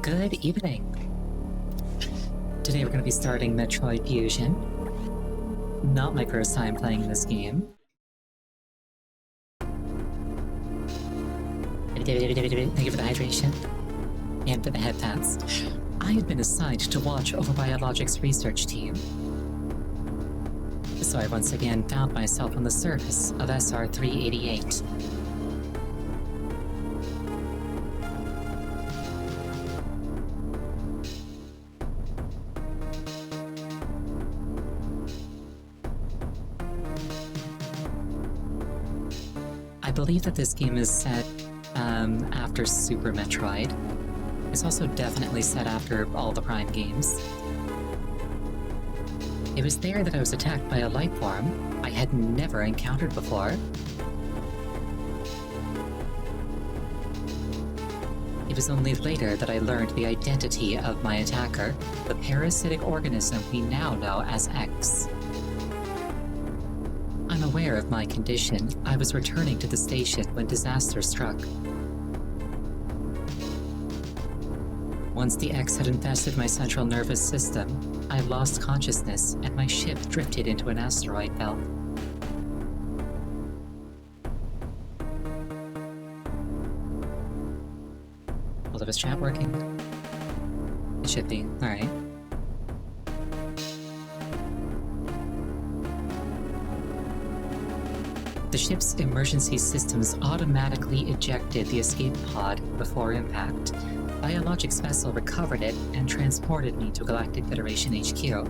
Good evening. Today we're going to be starting Metroid Fusion. Not my first time playing this game. Thank you for the hydration. And for the head pats. I had been assigned to watch over Biologics research team. So I once again found myself on the surface of SR-388. I believe that this game is set after Super Metroid. It's also definitely set after all the Prime games. It was there that I was attacked by a life form I had never encountered before. It was only later that I learned the identity of my attacker, the parasitic organism we now know as X. Unaware of my condition, I was returning to the station when disaster struck. Once the X had infested my central nervous system, I lost consciousness and my ship drifted into an asteroid belt. Well, is chat working? It should be. Alright. The ship's emergency systems automatically ejected the escape pod before impact. Biologics vessel recovered it and transported me to Galactic Federation HQ.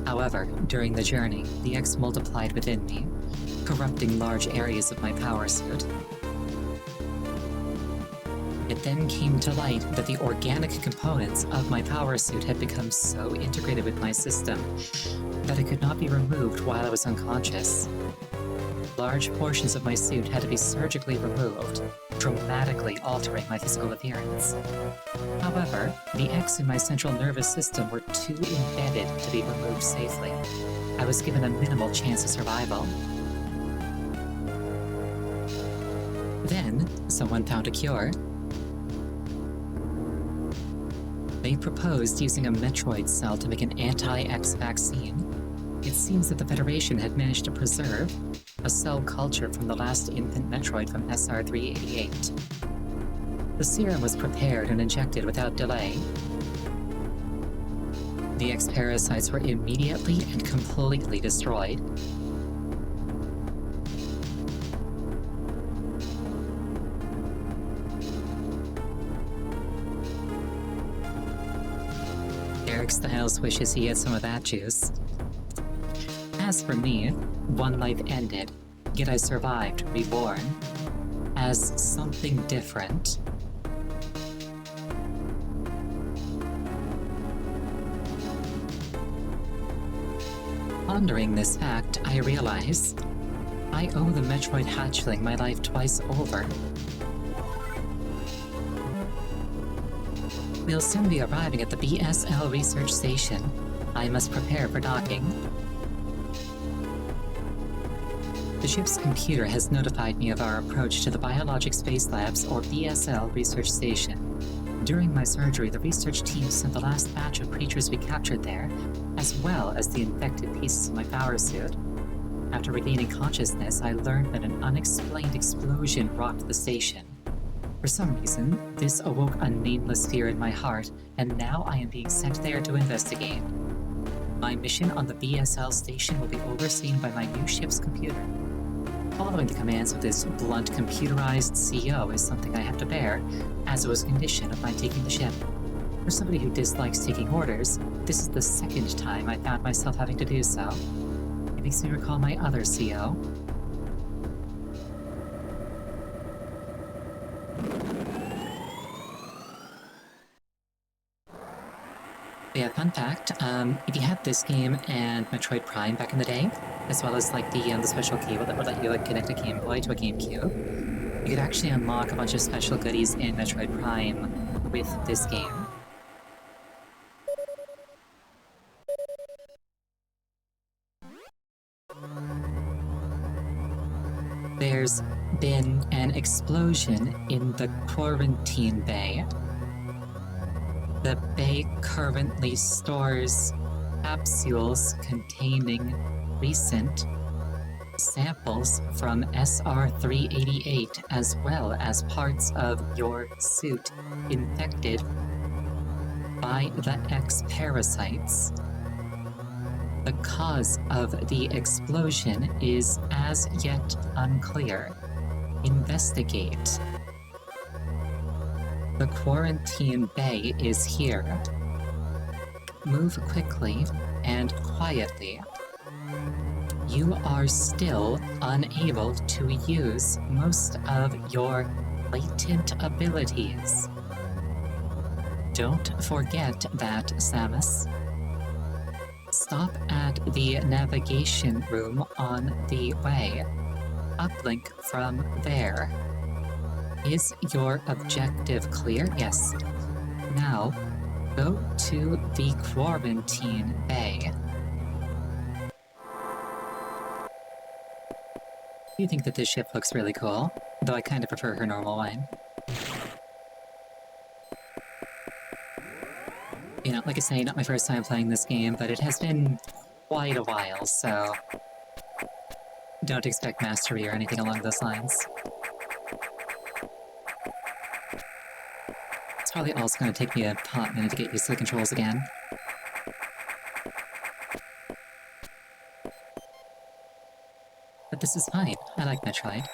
However, during the journey, the X multiplied within me, corrupting large areas of my power suit. It then came to light that the organic components of my power suit had become so integrated with my system that it could not be removed while I was unconscious. Large portions of my suit had to be surgically removed, dramatically altering my physical appearance. However, the X in my central nervous system were too embedded to be removed safely. I was given a minimal chance of survival. Then, someone found a cure. They proposed using a Metroid cell to make an anti-X vaccine. It seems that the Federation had managed to preserve a cell culture from the last infant Metroid from SR-388. The serum was prepared and injected without delay. The X-parasites were immediately and completely destroyed. Eric Styles wishes he had some of that juice. As for me, one life ended, yet I survived, reborn, as something different. Pondering this fact, I realize I owe the Metroid hatchling my life twice over. We'll soon be arriving at the BSL research station. I must prepare for docking. The ship's computer has notified me of our approach to the Biologic Space Labs, or BSL, research station. During my surgery, the research team sent the last batch of creatures we captured there, as well as the infected pieces of my power suit. After regaining consciousness, I learned that an unexplained explosion rocked the station. For some reason, this awoke a nameless fear in my heart, and now I am being sent there to investigate. My mission on the BSL station will be overseen by my new ship's computer. Following the commands of this blunt, computerized CEO is something I have to bear, as it was a condition of my taking the ship. For somebody who dislikes taking orders, this is the second time I found myself having to do so. It makes me recall my other CEO. Yeah, fun fact, if you had this game and Metroid Prime back in the day, as well as like the special cable that would let you like connect a Game Boy to a GameCube, you could actually unlock a bunch of special goodies in Metroid Prime with this game. There's been an explosion in the quarantine bay. The bay currently stores capsules containing recent samples from SR-388 as well as parts of your suit infected by the X parasites. The cause of the explosion is as yet unclear. Investigate. The quarantine bay is here. Move quickly and quietly. You are still unable to use most of your latent abilities. Don't forget that, Samus. Stop at the navigation room on the way. Uplink from there. Is your objective clear? Yes. Now, go to the quarantine bay. You think that this ship looks really cool, though I kind of prefer her normal one. You know, like I say, not my first time playing this game, but it has been quite a while, so don't expect mastery or anything along those lines. It's probably also going to take me a hot minute to get used to the controls again. But this is fine. I like Metroid.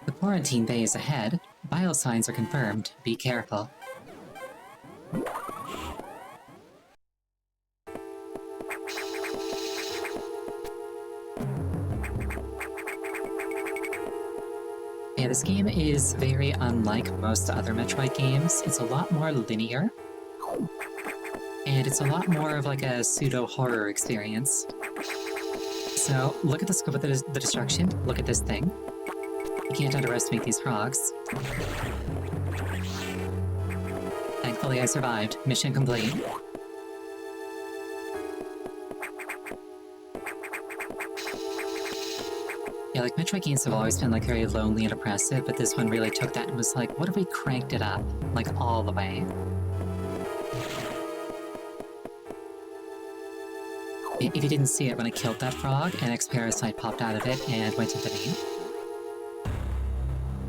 The quarantine bay is ahead. Vital signs are confirmed. Be careful. Yeah, this game is very unlike most other Metroid games. It's a lot more linear. And it's a lot more of like a pseudo-horror experience. So, look at the scope of the destruction. Look at this thing. You can't underestimate these frogs. Thankfully I survived. Mission complete. Yeah, like Metroid games have always been like very lonely and oppressive, but this one really took that and was like, what if we cranked it up? Like all the way. If you didn't see it when I killed that frog, an X-Parasite popped out of it and went into me.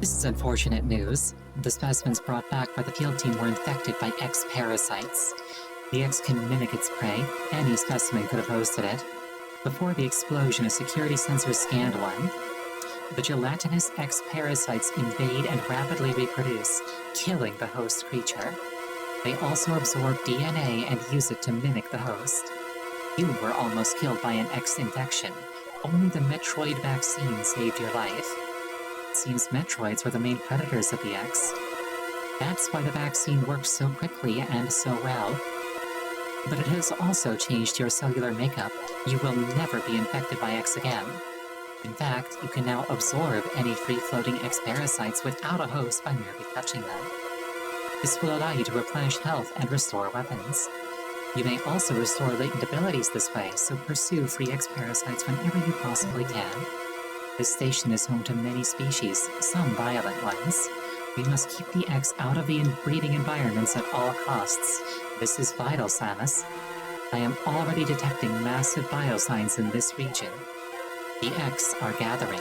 This is unfortunate news. The specimens brought back by the field team were infected by X-Parasites. The X can mimic its prey. Any specimen could have hosted it. Before the explosion, a security sensor scanned one. The gelatinous X-Parasites invade and rapidly reproduce, killing the host creature. They also absorb DNA and use it to mimic the host. You were almost killed by an X-infection. Only the Metroid vaccine saved your life. It seems Metroids were the main predators of the X. That's why the vaccine worked so quickly and so well. But it has also changed your cellular makeup. You will never be infected by X again. In fact, you can now absorb any free-floating X-Parasites without a host by merely touching them. This will allow you to replenish health and restore weapons. You may also restore latent abilities this way, so pursue free X-Parasites whenever you possibly can. This station is home to many species, some violent ones. We must keep the X out of the breeding environments at all costs. This is vital, Samus. I am already detecting massive biosigns in this region. The X are gathering.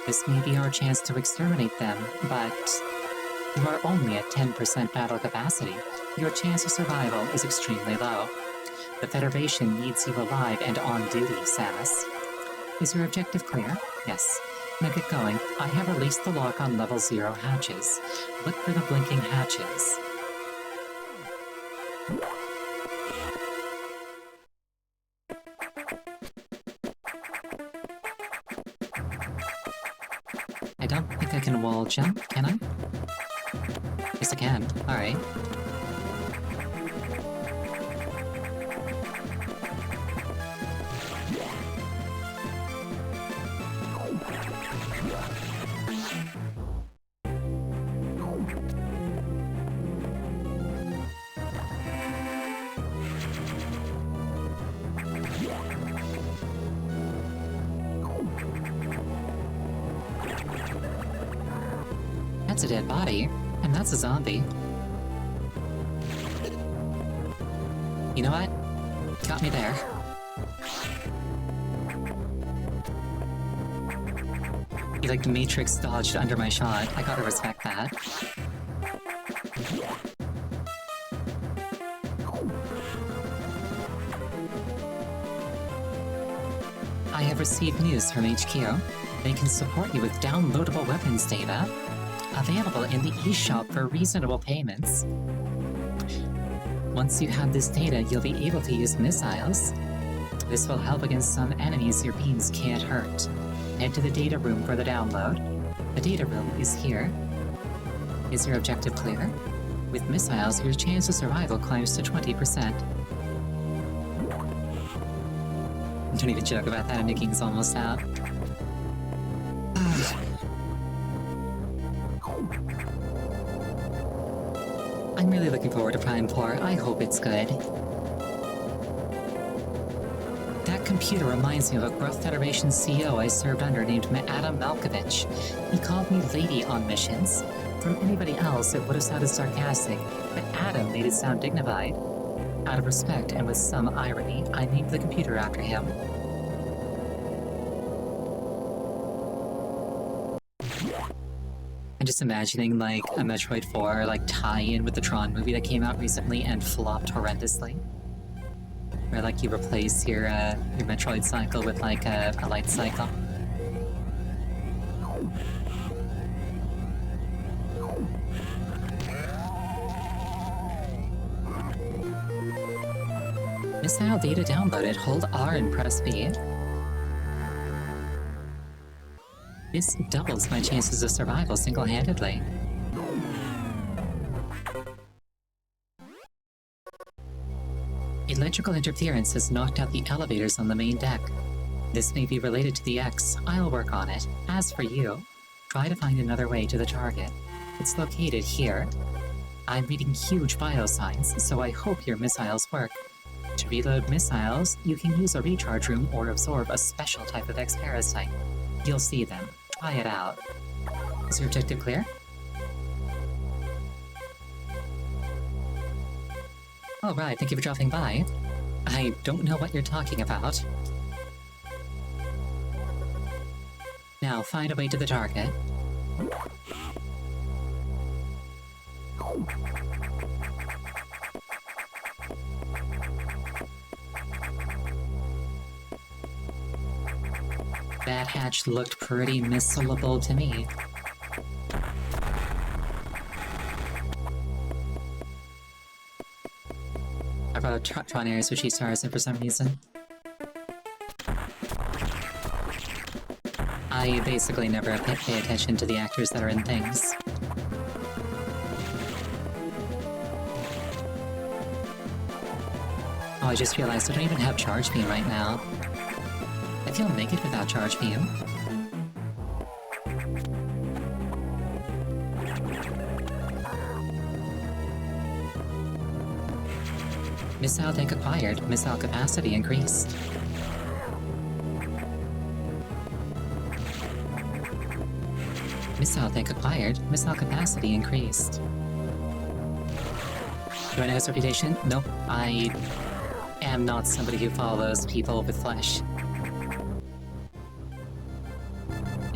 This may be our chance to exterminate them, but you are only at 10% battle capacity. Your chance of survival is extremely low. The Federation needs you alive and on duty, Samus. Is your objective clear? Yes. Now get going. I have released the lock on level 0 hatches. Look for the blinking hatches. I don't think I can wall jump, can I? Yes, I can. Alright. That's a dead body, and that's a zombie. You know what? Got me there. He like Matrix dodged under my shot. I gotta respect that. I have received news from HQ. They can support you with downloadable weapons data, available in the eShop for reasonable payments. Once you have this data, you'll be able to use missiles. This will help against some enemies your beams can't hurt. Head to the data room for the download. The data room is here. Is your objective clear? With missiles, your chance of survival climbs to 20%. Don't even joke about that, Nikki's almost out. I'm really looking forward to Prime 4. I hope it's good. That computer reminds me of a Growth Federation CEO I served under named Adam Malkovich. He called me Lady on missions. From anybody else, it would have sounded sarcastic, but Adam made it sound dignified. Out of respect and with some irony, I named the computer after him. I'm just imagining like a Metroid 4 like tie-in with the Tron movie that came out recently and flopped horrendously. Where like you replace your Metroid cycle with like a light cycle. Missile data downloaded. Hold R and press B. This doubles my chances of survival single-handedly. Electrical interference has knocked out the elevators on the main deck. This may be related to the X. I'll work on it. As for you, try to find another way to the target. It's located here. I'm reading huge biosigns, so I hope your missiles work. To reload missiles, you can use a recharge room or absorb a special type of X-parasite. You'll see them. Try it out. Is your objective clear? Alright, thank you for dropping by. I don't know what you're talking about. Now, find a way to the target. That hatch looked pretty missile-able to me. I brought up Tron Ares with G-Stars and for some reason. I basically never pay attention to the actors that are in things. Oh, I just realized I don't even have Charge Beam right now. I feel naked without Charge Beam. Missile tank acquired. Missile capacity increased. Missile tank acquired. Missile capacity increased. Do I know his reputation? Nope. I am not somebody who follows people with flesh.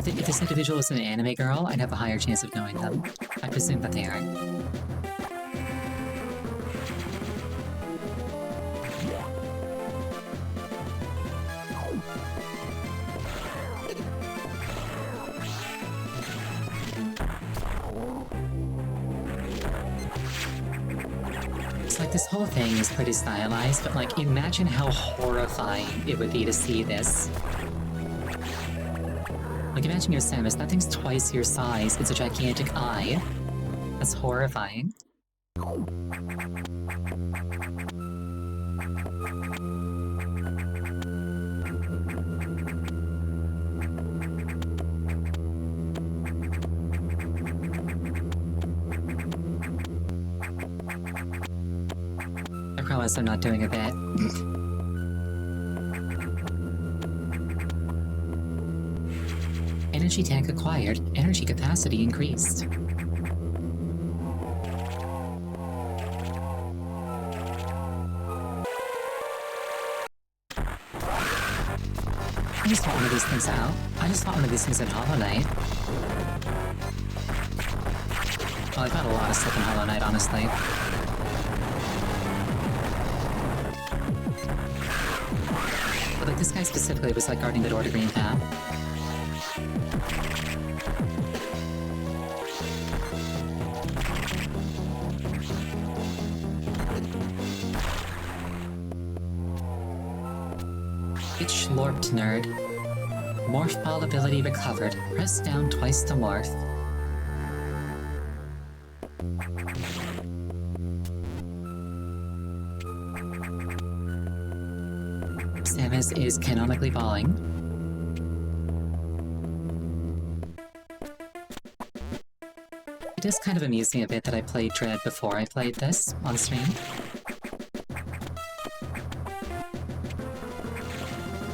If this individual is an anime girl, I'd have a higher chance of knowing them. I presume that they are. It's like this whole thing is pretty stylized, but like imagine how horrifying it would be to see this. Like, imagine your Samus, that thing's twice your size, it's a gigantic eye. That's horrifying. I promise I'm not doing a bit. Energy tank acquired. Energy capacity increased. just want one of these things out. I just want one of these things in Hollow Knight. Well, I've got a lot of stuff in Hollow Knight, honestly. But like, this guy specifically was like guarding the door to Green Path. Get schlorped, nerd. Morph ball ability recovered. Press down twice to morph. Samus is canonically balling. It does kind of amuse me a bit that I played Dread before I played this on stream.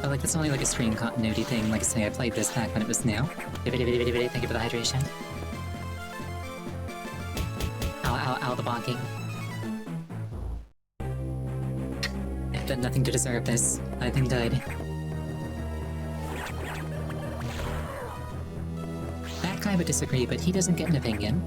But like, it's only like a stream continuity thing. Like I say, I played this back when it was new. Thank you for the hydration. Ow, ow, ow, the bonking. I've done nothing to deserve this. I've been good. That guy would disagree, but he doesn't get an opinion.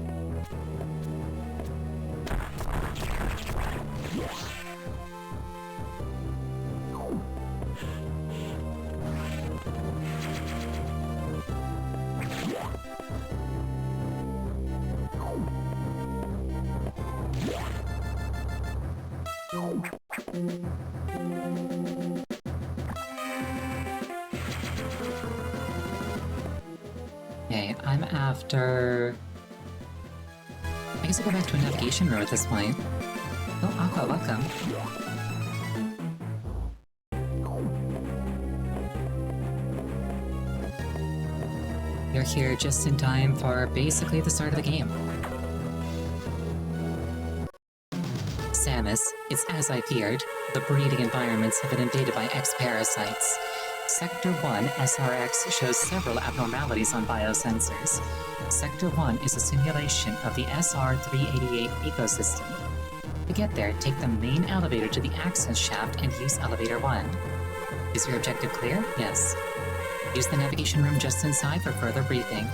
Okay, I'm after... I guess I'll go back to a navigation row at this point. Oh, Aqua, welcome. You're here just in time for basically the start of the game. Samus, it's as I feared. The breeding environments have been invaded by X-parasites. Sector 1 SRX shows several abnormalities on biosensors. Sector 1 is a simulation of the SR-388 ecosystem. To get there, take the main elevator to the access shaft and use Elevator 1. Is your objective clear? Yes. Use the navigation room just inside for further briefing.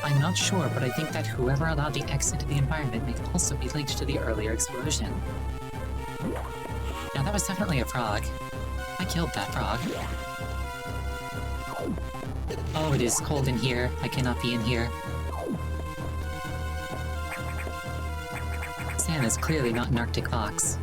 I'm not sure, but I think that whoever allowed the X into the environment may also be linked to the earlier explosion. Now that was definitely a frog. I killed that frog. Oh, it is cold in here. I cannot be in here. Sam is clearly not an Arctic fox.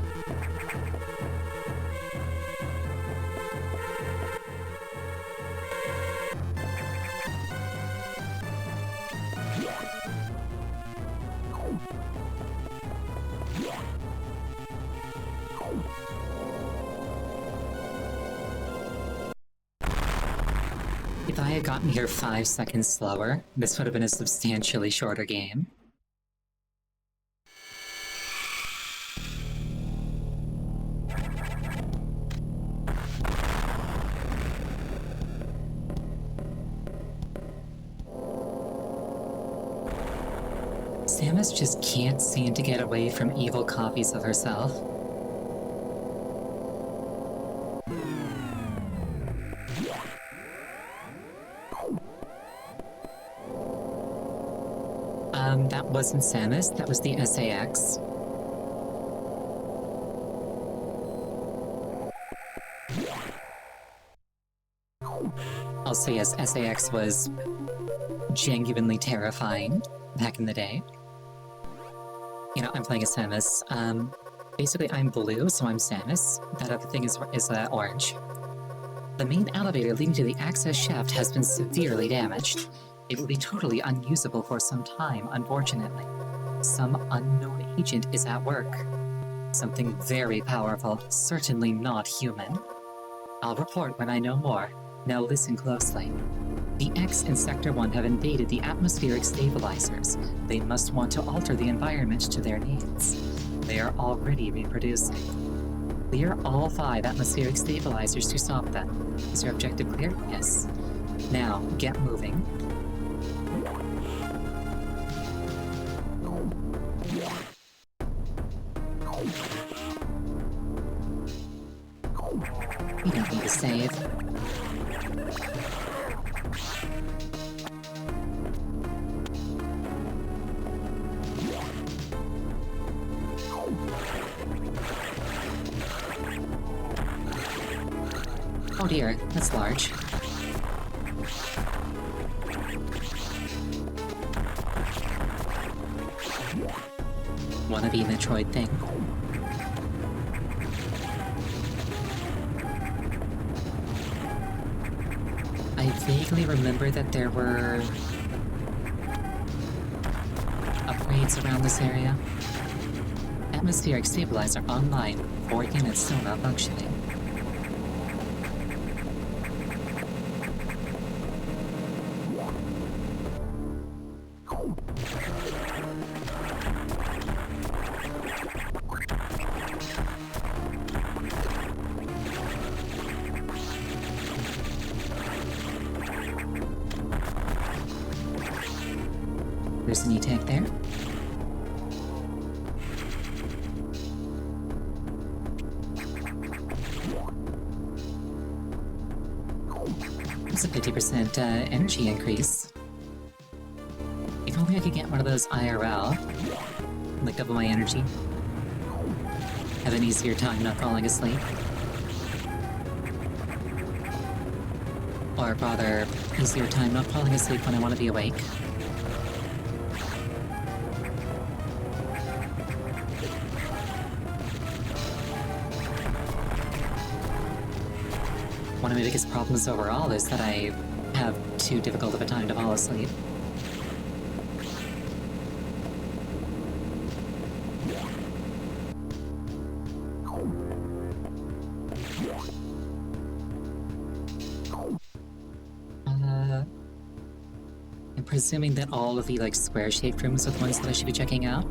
If I had gotten here 5 seconds slower, this would have been a substantially shorter game. Samus just can't seem to get away from evil copies of herself. That wasn't Samus, that was the SAX. Also, yes, SAX was genuinely terrifying back in the day. You know, I'm playing as Samus. Basically, I'm blue, so I'm Samus. That other thing is orange. The main elevator leading to the access shaft has been severely damaged. It will be totally unusable for some time, unfortunately. Some unknown agent is at work. Something very powerful, certainly not human. I'll report when I know more. Now listen closely. The X in Sector 1 have invaded the atmospheric stabilizers. They must want to alter the environment to their needs. They are already reproducing. Clear all 5 atmospheric stabilizers to stop them. Is your objective clear? Yes. Now, get moving. We don't need to save. Oh dear, that's large. Wannabe Metroid thing. I vaguely remember that there were upgrades around this area. Atmospheric stabilizer online. 4 units still malfunctioning. There's an E-tank there. It's a 50% energy increase. If only I could get one of those IRL. Like double my energy. Have an easier time not falling asleep. Or rather, easier time not falling asleep when I want to be awake. One of my biggest problems overall is that I have too difficult of a time to fall asleep. I'm presuming that all of the, like, square-shaped rooms are the ones that I should be checking out.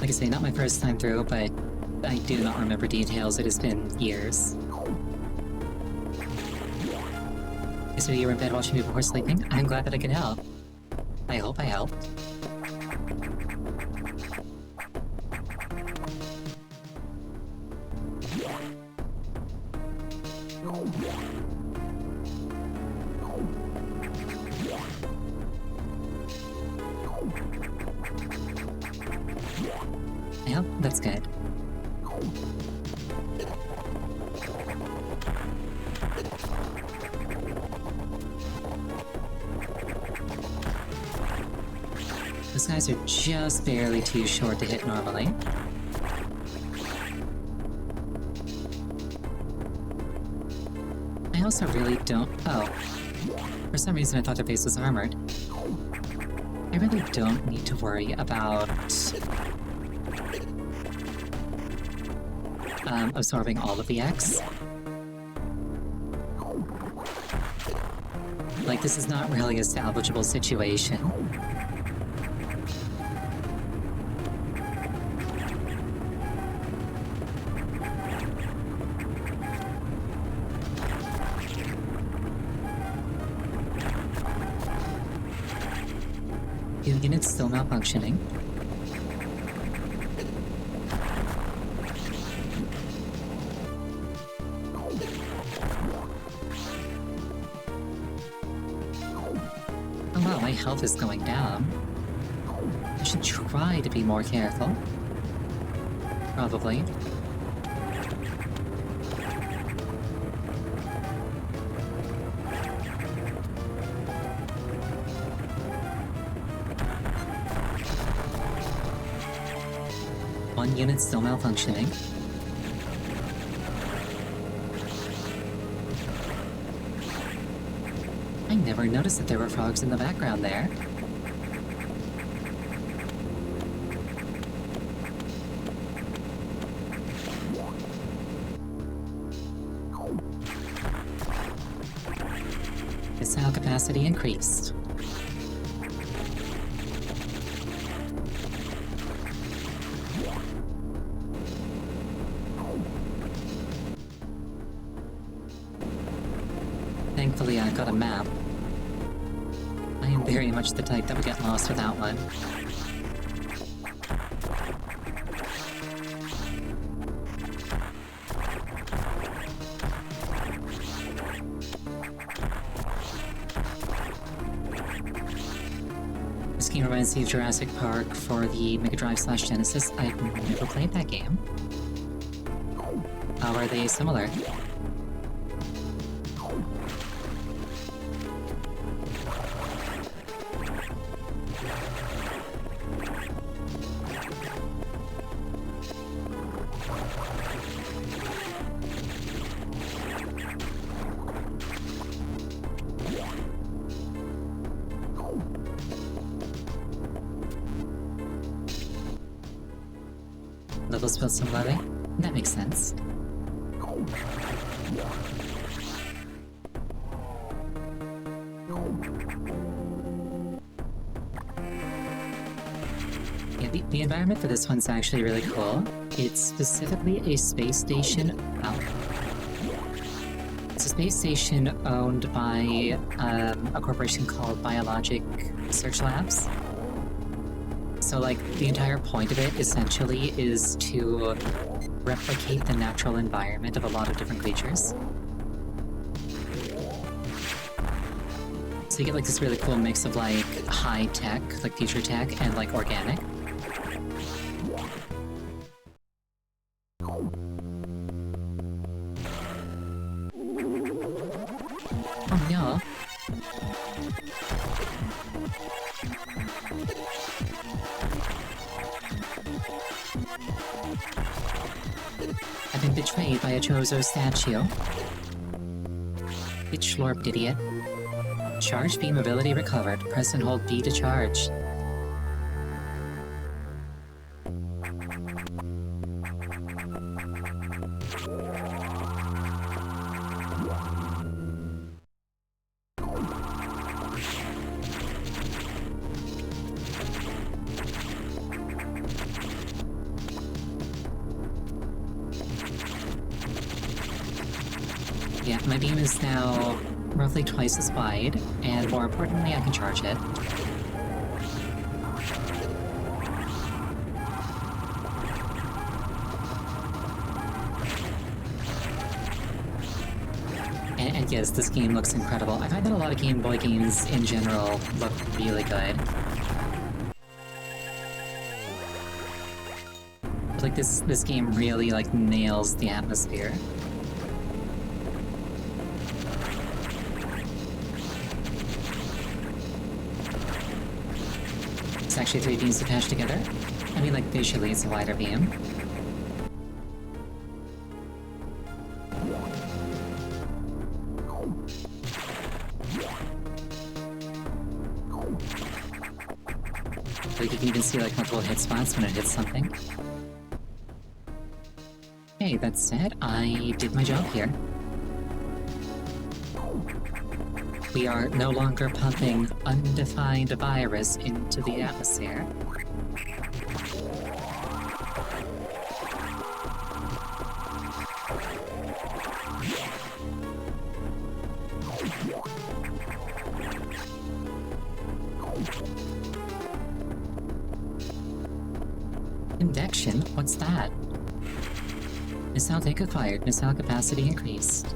Like I say, not my first time through, but I do not remember details. It has been years. So you were in bed watching me before sleeping? I'm glad that I could help. I hope I helped. Yep, that's good. Those guys are just barely too short to hit normally. I also really don't... Oh. For some reason I thought their face was armored. I really don't need to worry about... absorbing all of the X. Like, this is not really a salvageable situation. The unit's still malfunctioning. Oh wow, my health is going down. I should try to be more careful. Probably. One unit still malfunctioning. I never noticed that there were frogs in the background there. Missile capacity increased. Thankfully, I got a map. I am very much the type that would get lost without one. This game reminds me of Jurassic Park for the Mega Drive / Genesis. I've never played that game. How are they similar? Levels built similarly? That makes sense. Yeah, the environment for this one's actually really cool. It's specifically a space station. It's a space station owned by a corporation called Biologic Research Labs. So, like, the entire point of it, essentially, is to replicate the natural environment of a lot of different creatures. So you get, like, this really cool mix of, like, high-tech, like, future tech, and, like, organic. Oh, no. I've been betrayed by a Chozo statue. Bitch slorped, idiot. Charge beam ability recovered. Press and hold B to charge. Yeah, my beam is now roughly twice as wide, and more importantly, I can charge it. And yes, this game looks incredible. I find that a lot of Game Boy games in general look really good. But, like, this game really, like, nails the atmosphere. It's actually 3 beams attached together. I mean, like, visually it's a wider beam. Like, you can even see, like, multiple hit spots when it hits something. Okay, that said, I did my job here. We are no longer pumping undefined virus into the atmosphere. Induction? What's that? Missile tank acquired. Missile capacity increased.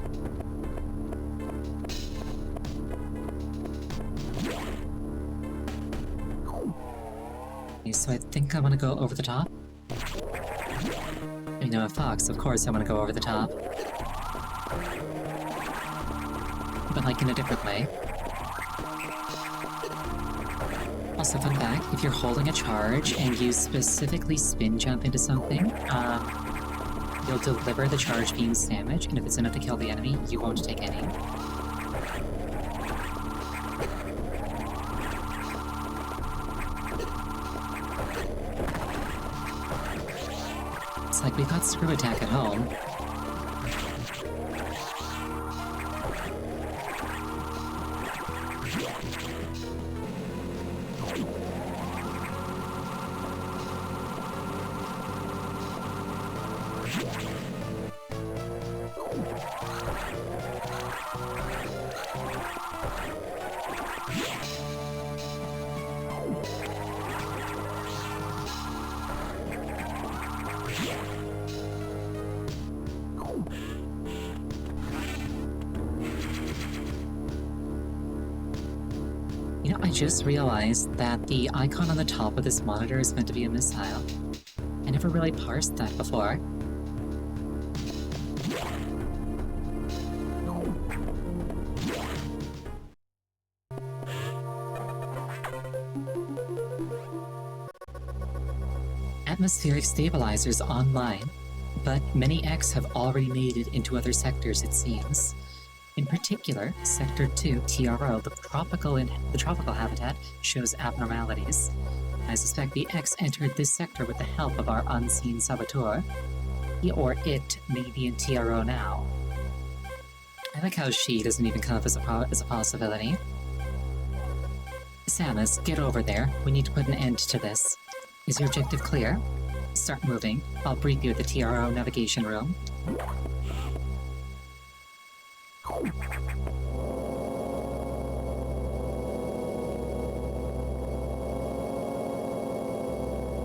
Okay, so I think I want to go over the top. You know, a fox, of course I want to go over the top. But, like, in a different way. Also, fun fact, if you're holding a charge and you specifically spin jump into something, you'll deliver the charge beam's damage, and if it's enough to kill the enemy, you won't take any. It's like we've got Screw Attack at home. I just realized that the icon on the top of this monitor is meant to be a missile. I never really parsed that before. Atmospheric stabilizers online, but many X have already made it into other sectors, it seems. In particular, Sector 2, TRO, the tropical habitat, shows abnormalities. I suspect the X entered this sector with the help of our unseen saboteur. He or it may be in TRO now. I like how she doesn't even come up as a possibility. Samus, get over there. We need to put an end to this. Is your objective clear? Start moving. I'll brief you at the TRO navigation room.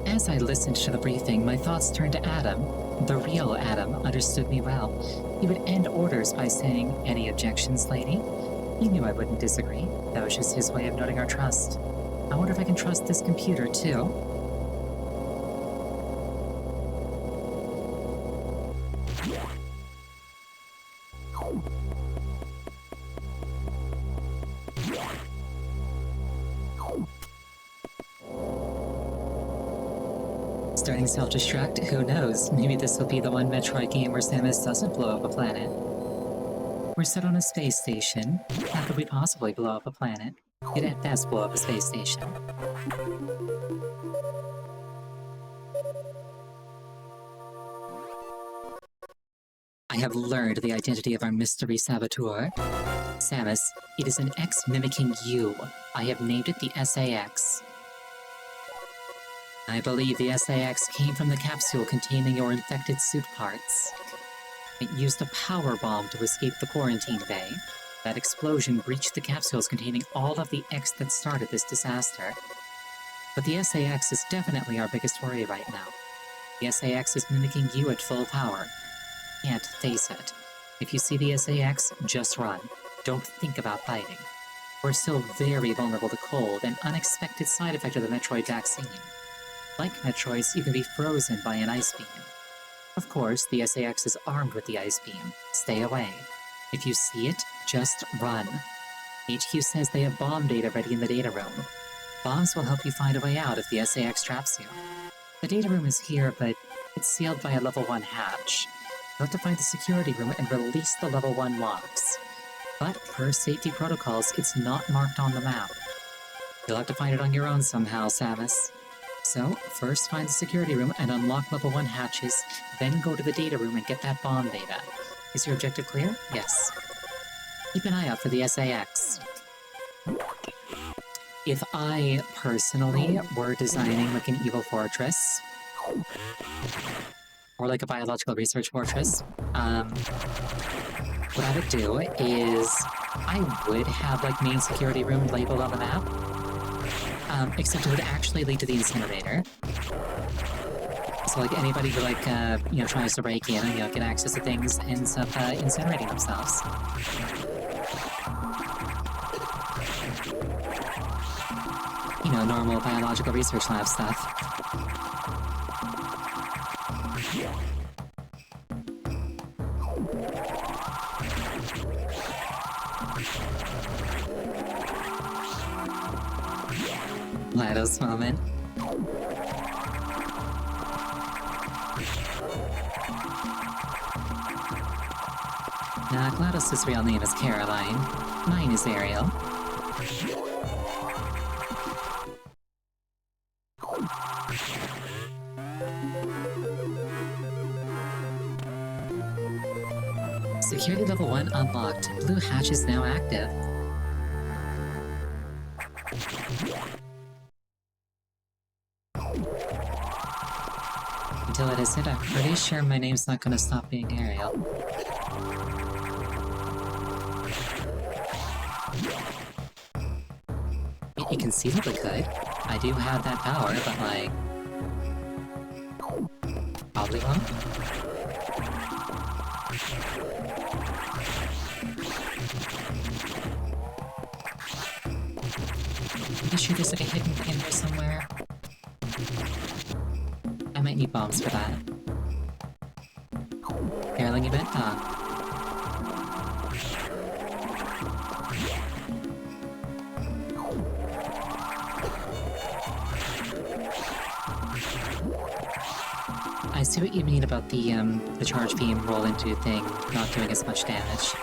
As I listened to the briefing, my thoughts turned to Adam. The real Adam understood me well. He would end orders by saying, "Any objections, lady?" He knew I wouldn't disagree. That was just his way of noting our trust. I wonder if I can trust this computer, too. Starting self-destruct? Who knows? Maybe this will be the one Metroid game where Samus doesn't blow up a planet. We're set on a space station. How could we possibly blow up a planet? You'd at best blow up a space station. I have learned the identity of our mystery saboteur. Samus, it is an X mimicking you. I have named it the SAX. I believe the SAX came from the capsule containing your infected suit parts. It used a power bomb to escape the quarantine bay. That explosion breached the capsules containing all of the X that started this disaster. But the SAX is definitely our biggest worry right now. The SAX is mimicking you at full power. Can't face it. If you see the SAX, just run. Don't think about fighting. We're still very vulnerable to cold, an unexpected side effect of the Metroid vaccine. Like Metroids, you can be frozen by an ice beam. Of course, the SAX is armed with the ice beam. Stay away. If you see it, just run. HQ says they have bomb data ready in the data room. Bombs will help you find a way out if the SAX traps you. The data room is here, but it's sealed by a level 1 hatch. You'll have to find the security room and release the level 1 locks. But per safety protocols, it's not marked on the map. You'll have to find it on your own somehow, Samus. So, first find the security room and unlock level 1 hatches, then go to the data room and get that bomb data. Is your objective clear? Yes. Keep an eye out for the SAX. If I, personally, were designing like an evil fortress, or like a biological research fortress, what I would do is I would have like main security room labeled on the map, except it would actually lead to the incinerator. So like anybody who like, tries to break in and, get access to things ends up incinerating themselves. Normal biological research lab stuff. GLaDOS moment. Now, GLaDOS' real name is Caroline. Mine is Ariel. Security level 1 unlocked. Blue hatch is now active. Until it is hit, I'm pretty sure my name's not gonna stop being Ariel. It conceivably could. I do have that power, but like... probably won't. sure there's like a hidden pin there somewhere. I might need bombs for that. Barreling event? Ah. I see what you mean about the charge beam roll into thing not doing as much damage.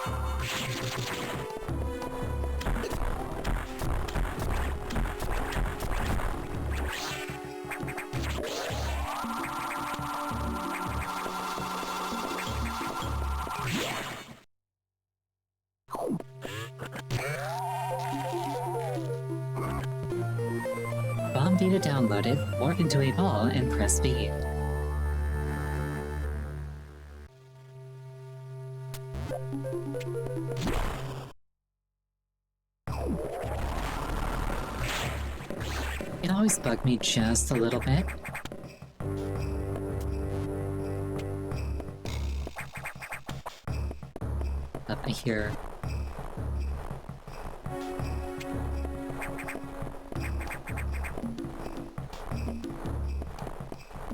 Bomb data downloaded, morph into a ball, and press V. It always bugged me just a little bit. Up here.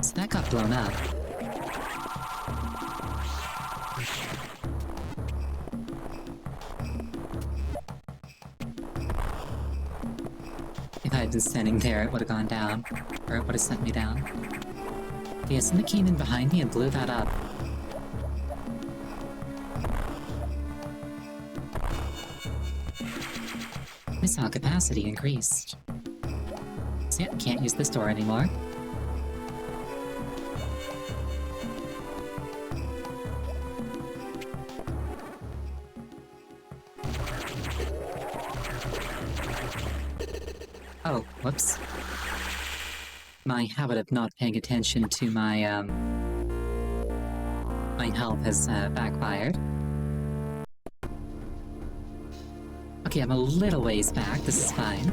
So that got blown up. If I had been standing there, it would have gone down. Or it would have sent me down. Yeah, something came in behind me and blew that up. Missile capacity increased. So yeah, can't use this door anymore. Oh, whoops. My habit of not paying attention to my, my health has, backfired. Okay, I'm a little ways back, this is fine.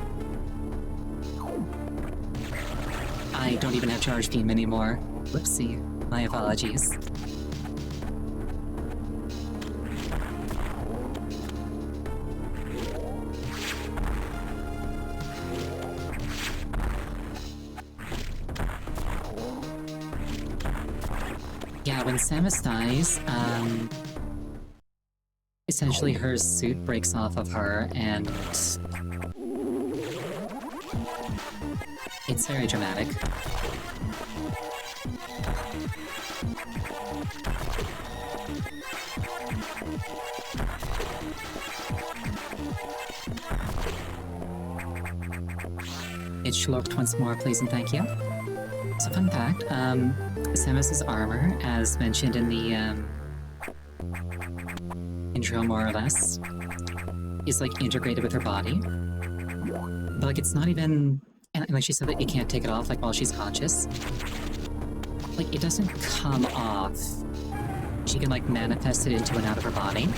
I don't even have charge beam anymore. Whoopsie. My apologies. Yeah, when Samus dies, essentially her suit breaks off of her, and it's very dramatic. It shlocked once more, please and thank you. So fun fact, Samus's armor, as mentioned in the intro more or less, is like integrated with her body. But like it's not even, and like she said that you can't take it off like while she's conscious. Like it doesn't come off. She can like manifest it into and out of her body.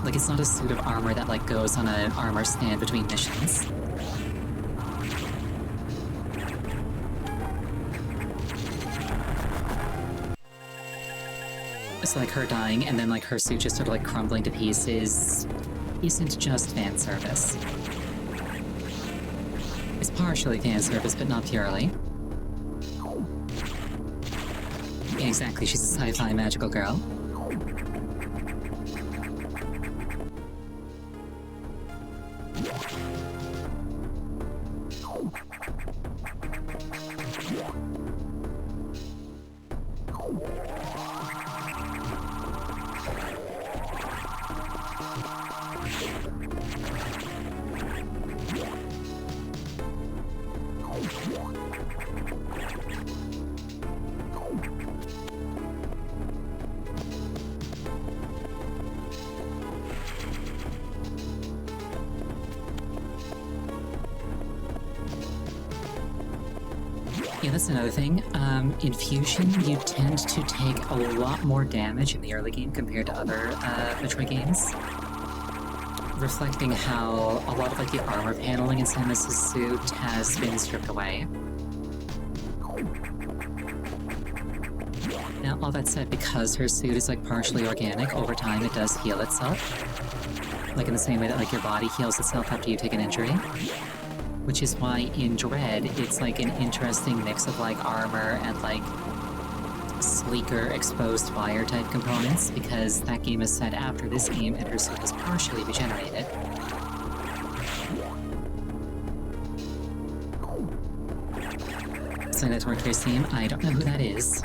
Like it's not a suit of armor that like goes on an armor stand between missions. So like her dying and then like her suit just sort of like crumbling to pieces isn't just fan service. It's partially fan service, but not purely. Yeah, exactly, she's a sci-fi magical girl. Yeah, that's another thing. In Fusion, you tend to take a lot more damage in the early game compared to other Metroid games. Reflecting how a lot of like the armor paneling in Samus' suit has been stripped away. Now, all that said, because her suit is like partially organic, over time it does heal itself. Like in the same way that like your body heals itself after you take an injury. Which is why in Dread, it's like an interesting mix of like armor and like sleeker exposed fire type components, because that game is set after this game and her suit is partially regenerated. So that's Workers team. I don't know who that is.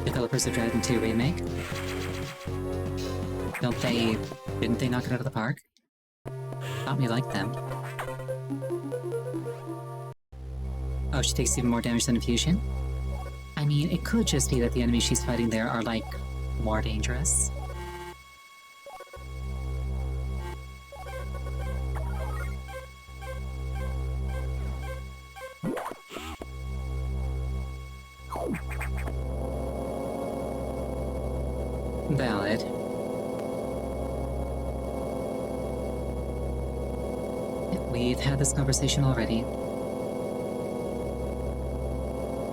Developers of Dragon 2 Remake. Didn't they knock it out of the park? Thought we liked them. Oh, she takes even more damage than Infusion? I mean, it could just be that the enemies she's fighting there are, like, more dangerous. Valid. We've had this conversation already.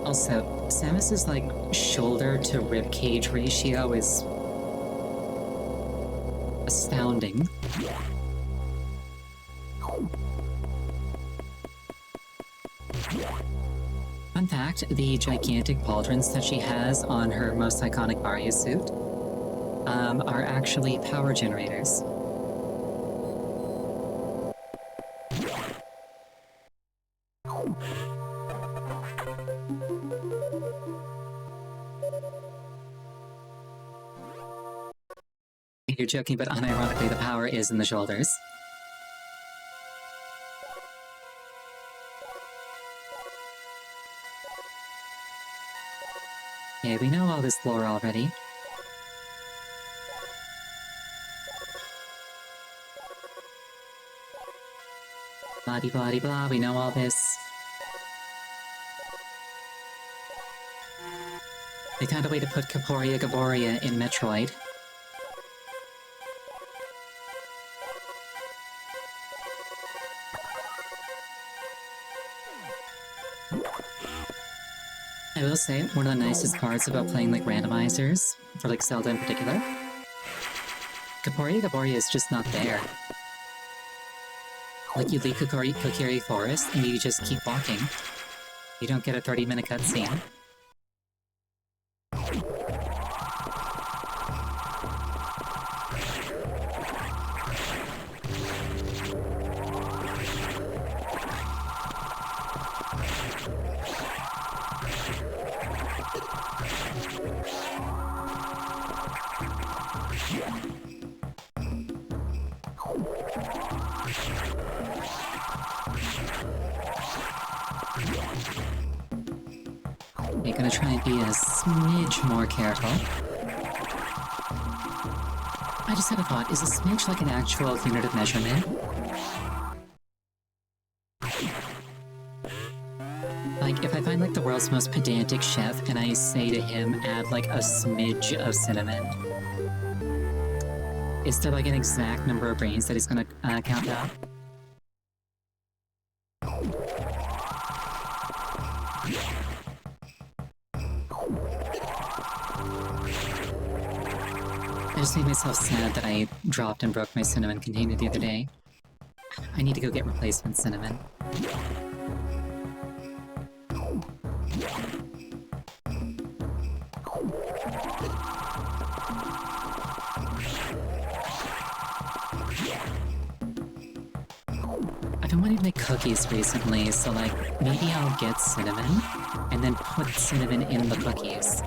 Also, Samus's, like, shoulder to ribcage ratio is astounding. Fun fact, the gigantic pauldrons that she has on her most iconic Mario suit are actually power generators. You're joking, but unironically, the power is in the shoulders. Yeah, we know all this lore already. Blah-de-blah-de-blah, we know all this. They found a way to put Kaporia Gaboria in Metroid. I will say, one of the nicest parts about playing like randomizers, for like Zelda in particular, Kaporia Gaboria is just not there. Like, you leave Kokiri Forest and you just keep walking. You don't get a 30-minute cutscene. You're gonna try and be a smidge more careful. I just had a thought, is a smidge like an actual unit of measurement? Like, if I find like the world's most pedantic chef and I say to him, add like a smidge of cinnamon, is there like an exact number of brains that he's gonna count out? I just made myself sad that I dropped and broke my cinnamon container the other day. I need to go get replacement cinnamon. I've been wanting to make cookies recently, so like, maybe I'll get cinnamon, and then put cinnamon in the cookies.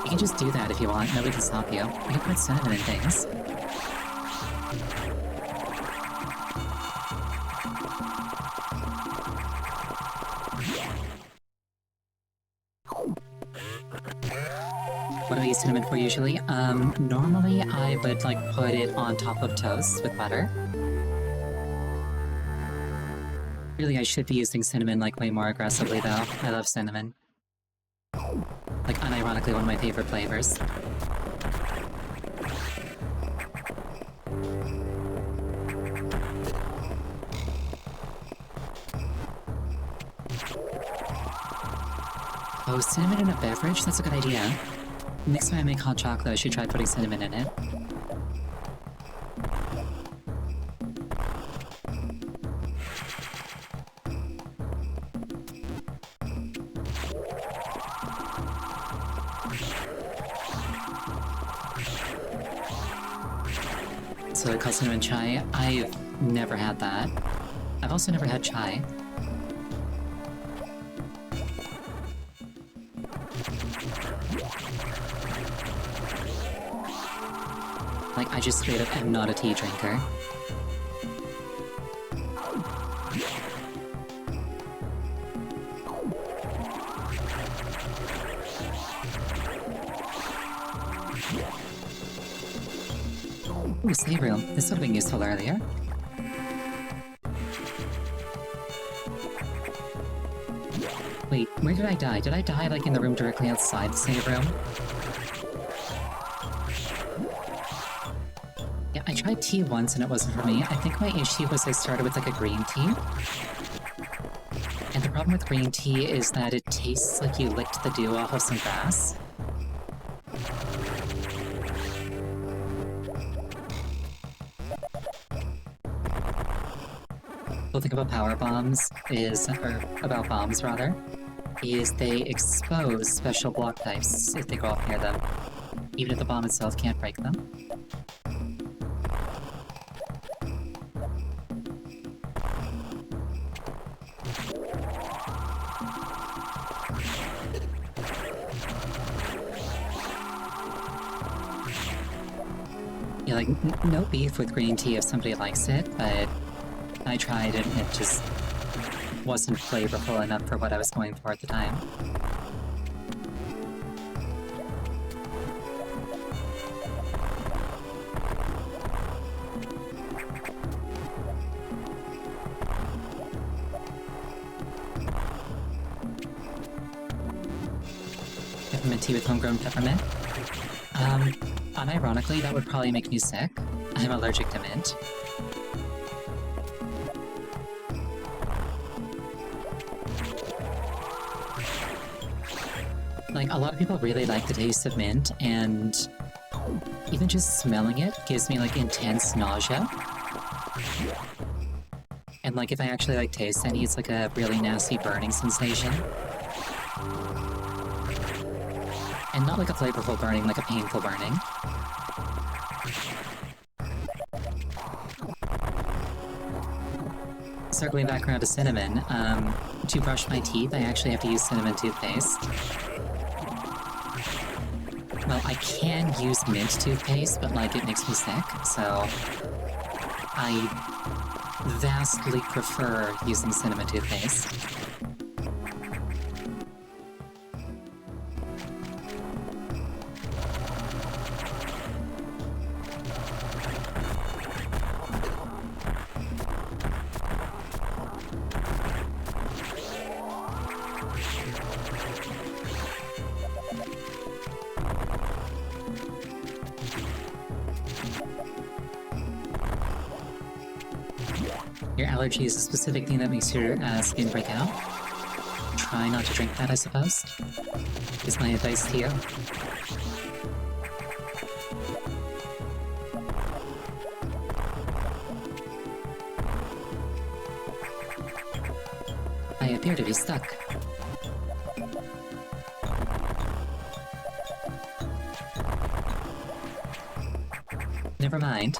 You can just do that if you want, nobody can stop you. You can put cinnamon in things. What do I use cinnamon for usually? Normally I would like put it on top of toast with butter. Really, I should be using cinnamon like way more aggressively though. I love cinnamon. Like, unironically, one of my favorite flavors. Oh, cinnamon in a beverage? That's a good idea. Next time I make hot chocolate, I should try putting cinnamon in it. So they call cinnamon chai? I've never had that. I've also never had chai. Like, I just straight up am not a tea drinker. Ooh, save room. This would have been useful earlier. Wait, where did I die? Did I die, like, in the room directly outside the save room? Yeah, I tried tea once and it wasn't for me. I think my issue was I started with, like, a green tea. And the problem with green tea is that it tastes like you licked the dew off of some grass. The thing about power bombs is, or about bombs rather, is they expose special block types if they go off near them, even if the bomb itself can't break them. Yeah, like, no beef with green tea if somebody likes it, but I tried it and it just wasn't flavorful enough for what I was going for at the time. Peppermint tea with homegrown peppermint? Unironically, that would probably make me sick. I'm allergic to mint. Like, a lot of people really like the taste of mint, and even just smelling it gives me, like, intense nausea. And, like, if I actually, like, taste any, it's like a really nasty burning sensation. And not like a flavorful burning, like a painful burning. Circling back around to cinnamon, to brush my teeth, I actually have to use cinnamon toothpaste. Well, I can use mint toothpaste, but, like, it makes me sick, so I vastly prefer using cinnamon toothpaste. Your allergy is a specific thing that makes your skin break out. Try not to drink that, I suppose. Is my advice to you. I appear to be stuck. Never mind.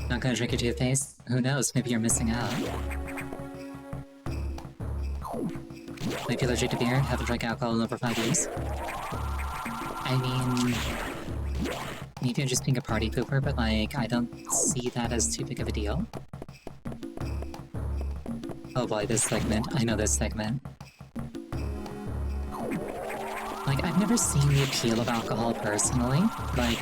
Not gonna drink your toothpaste? Who knows, maybe you're missing out. Might be allergic to beer, haven't drank alcohol in over 5 years. I mean, maybe I'm just being a party pooper, but, like, I don't see that as too big of a deal. Oh boy, this segment. I know this segment. Like, I've never seen the appeal of alcohol personally. Like,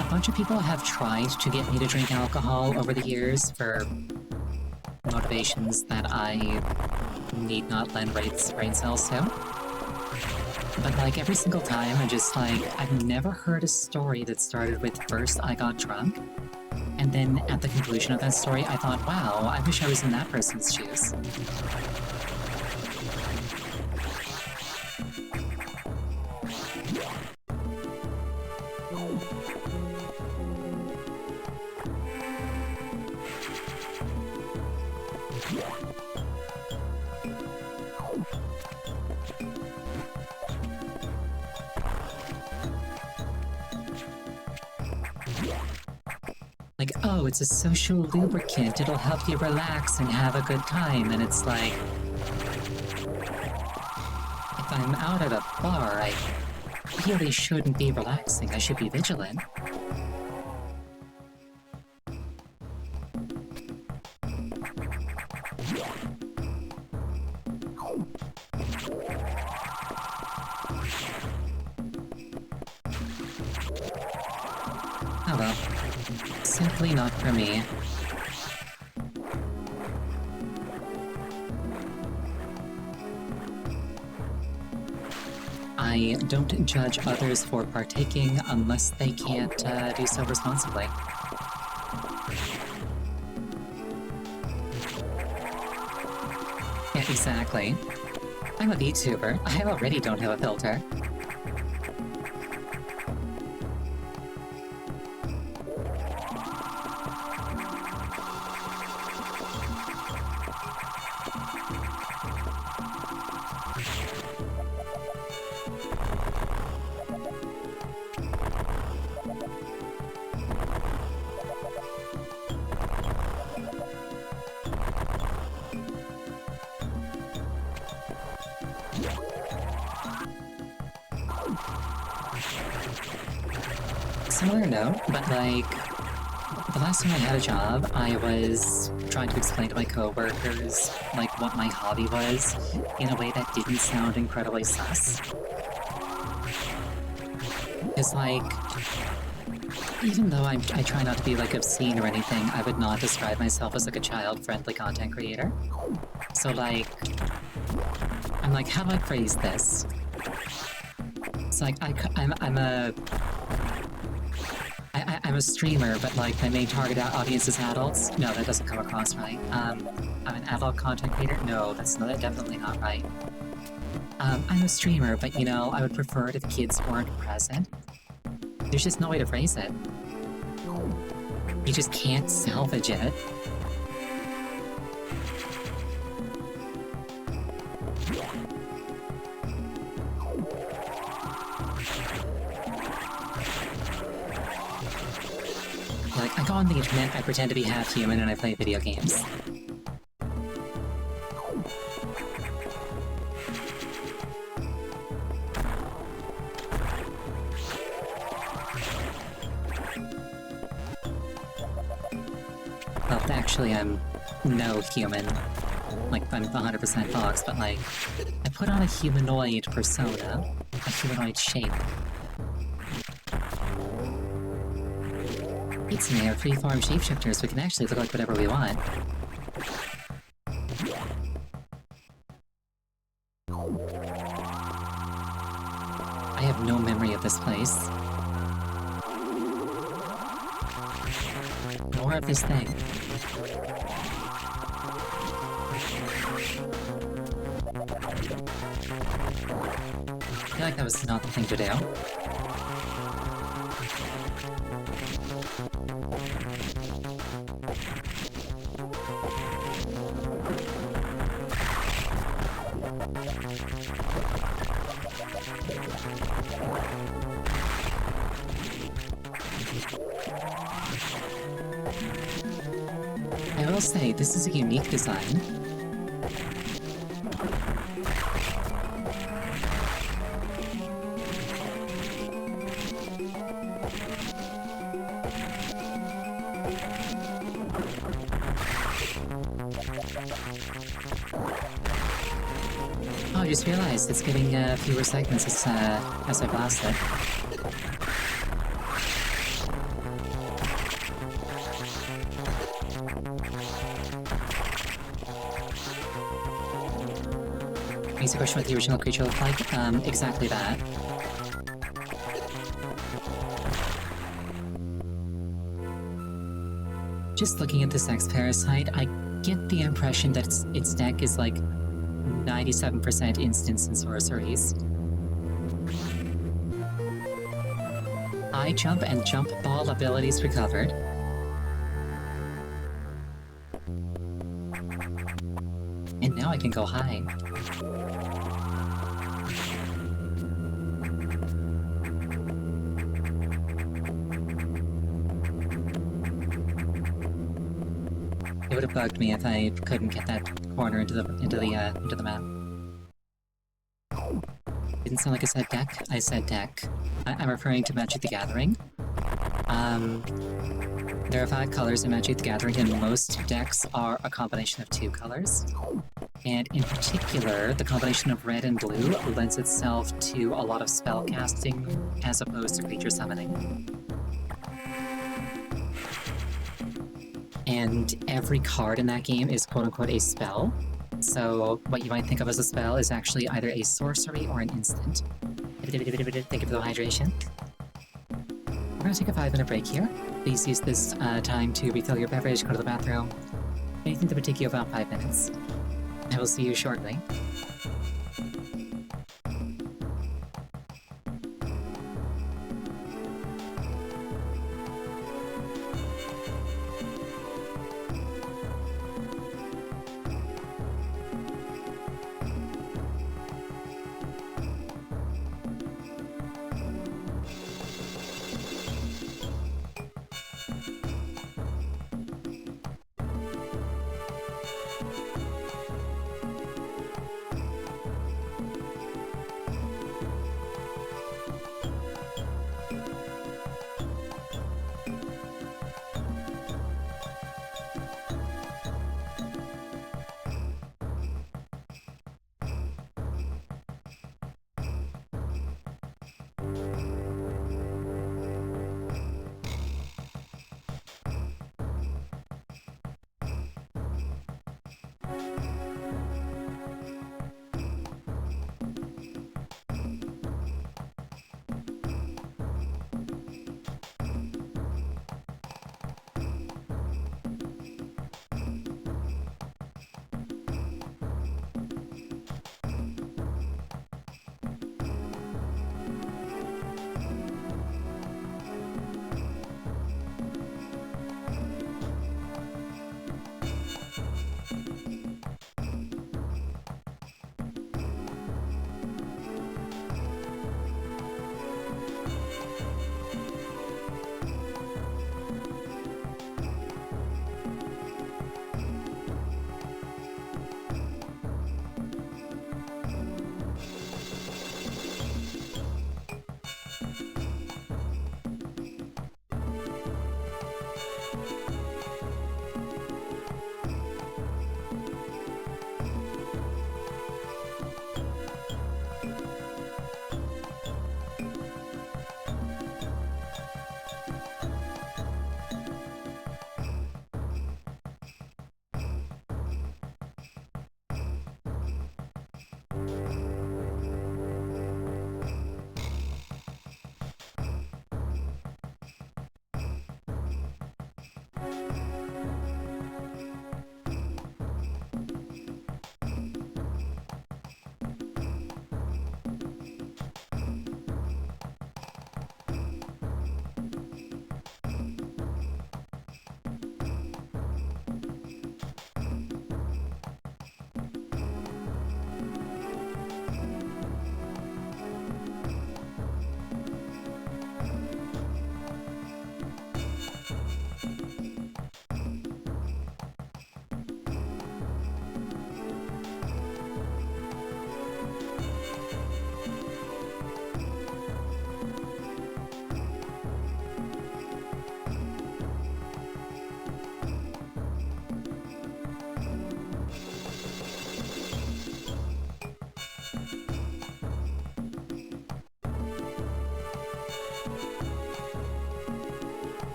a bunch of people have tried to get me to drink alcohol over the years for motivations that I need not lend brain cells to. But like every single time, I'm just like, I've never heard a story that started with first I got drunk, and then at the conclusion of that story, I thought, wow, I wish I was in that person's shoes. Like, oh, it's a social lubricant, it'll help you relax and have a good time, and it's like... If I'm out at a bar, I really shouldn't be relaxing, I should be vigilant. Oh well. Simply not for me. I don't judge others for partaking unless they can't do so responsibly. Yeah, exactly. I'm a VTuber. I already don't have a filter. Similar note, but like, the last time I had a job, I was trying to explain to my coworkers, like, what my hobby was, in a way that didn't sound incredibly sus. It's like, even though I try not to be, like, obscene or anything, I would not describe myself as, like, a child-friendly content creator. So, like, I'm like, how do I phrase this? It's like, I'm a streamer, but like my main target audience is adults. No, that doesn't come across right. I'm an adult content creator. No, that's definitely not right. I'm a streamer, but you know, I would prefer it if kids weren't present. There's just no way to phrase it. You just can't salvage it. Like, I go on the internet, I pretend to be half human, and I play video games. Well, actually, I'm no human. Like, I'm 100% Fox, but like, I put on a humanoid persona, a humanoid shape. It's me, our freeform shapeshifters, we can actually look like whatever we want. I have no memory of this place. Nor of this thing. I feel like that was not the thing to do. I will say, this is a unique design. Oh, I just realized it's getting fewer segments as I blast it. basic question what the original creature looked like? Exactly that. Just looking at this X-Parasite, I get the impression that its deck is like 97% instants and sorceries. High jump and jump ball abilities recovered. And now I can go high. It would have bugged me if I couldn't get that corner into the map. Didn't sound like I said deck. I said deck. I'm referring to Magic the Gathering. There are 5 colors in Magic the Gathering, and most decks are a combination of 2 colors. And in particular, the combination of red and blue lends itself to a lot of spell casting as opposed to creature summoning. And every card in that game is quote-unquote a spell. So what you might think of as a spell is actually either a sorcery or an instant. Thank you for the hydration. We're gonna take a 5-minute break here. Please use this time to refill your beverage, go to the bathroom. Anything that would take you about 5 minutes. I will see you shortly.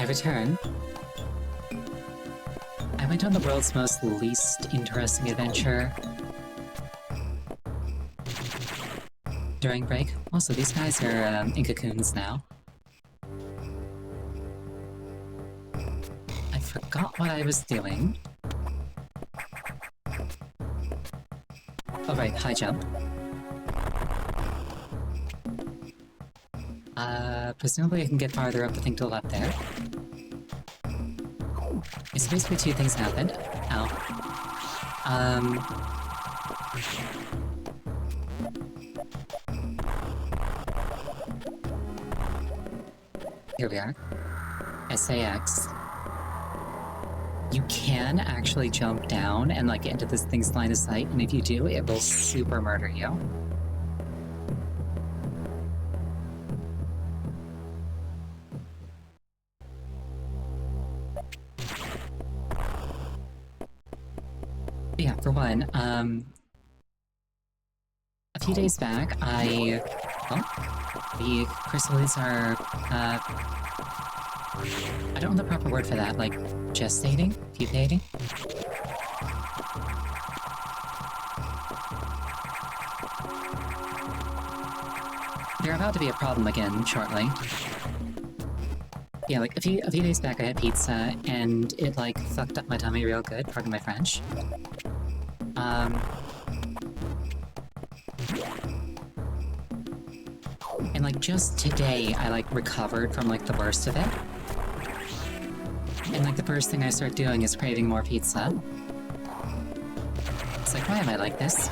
I return. I went on the world's most least interesting adventure during break. Also, these guys are in cocoons now. I forgot what I was doing. Oh right, high jump. Presumably I can get farther up the thing to the left there. It's basically two things happened. Ow. Here we are. SAX. You can actually jump down and like get into this thing's line of sight, and if you do, it will super murder you. Yeah, for one, a few days back, the chrysalids are, I don't know the proper word for that, like, gestating? Pupating? They're about to be a problem again, shortly. Yeah, like, a few days back I had pizza, and it, like, fucked up my tummy real good, pardon my French. And, like, just today, I, like, recovered from, like, the worst of it. And, like, the first thing I start doing is craving more pizza. It's like, why am I like this?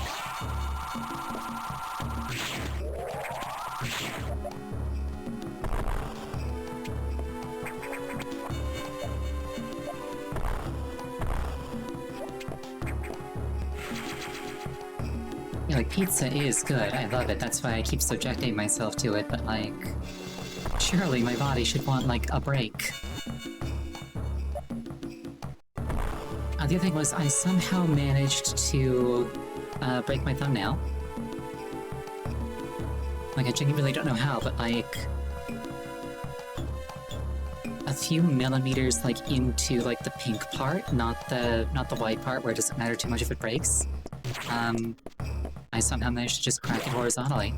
Yeah, like, pizza is good, I love it, that's why I keep subjecting myself to it, but, like, surely my body should want, like, a break. The other thing was, I somehow managed to, break my thumbnail. Like, I genuinely don't know how, but, like, a few millimeters, like, into, like, the pink part, not the white part where it doesn't matter too much if it breaks. I somehow managed to just crack it horizontally.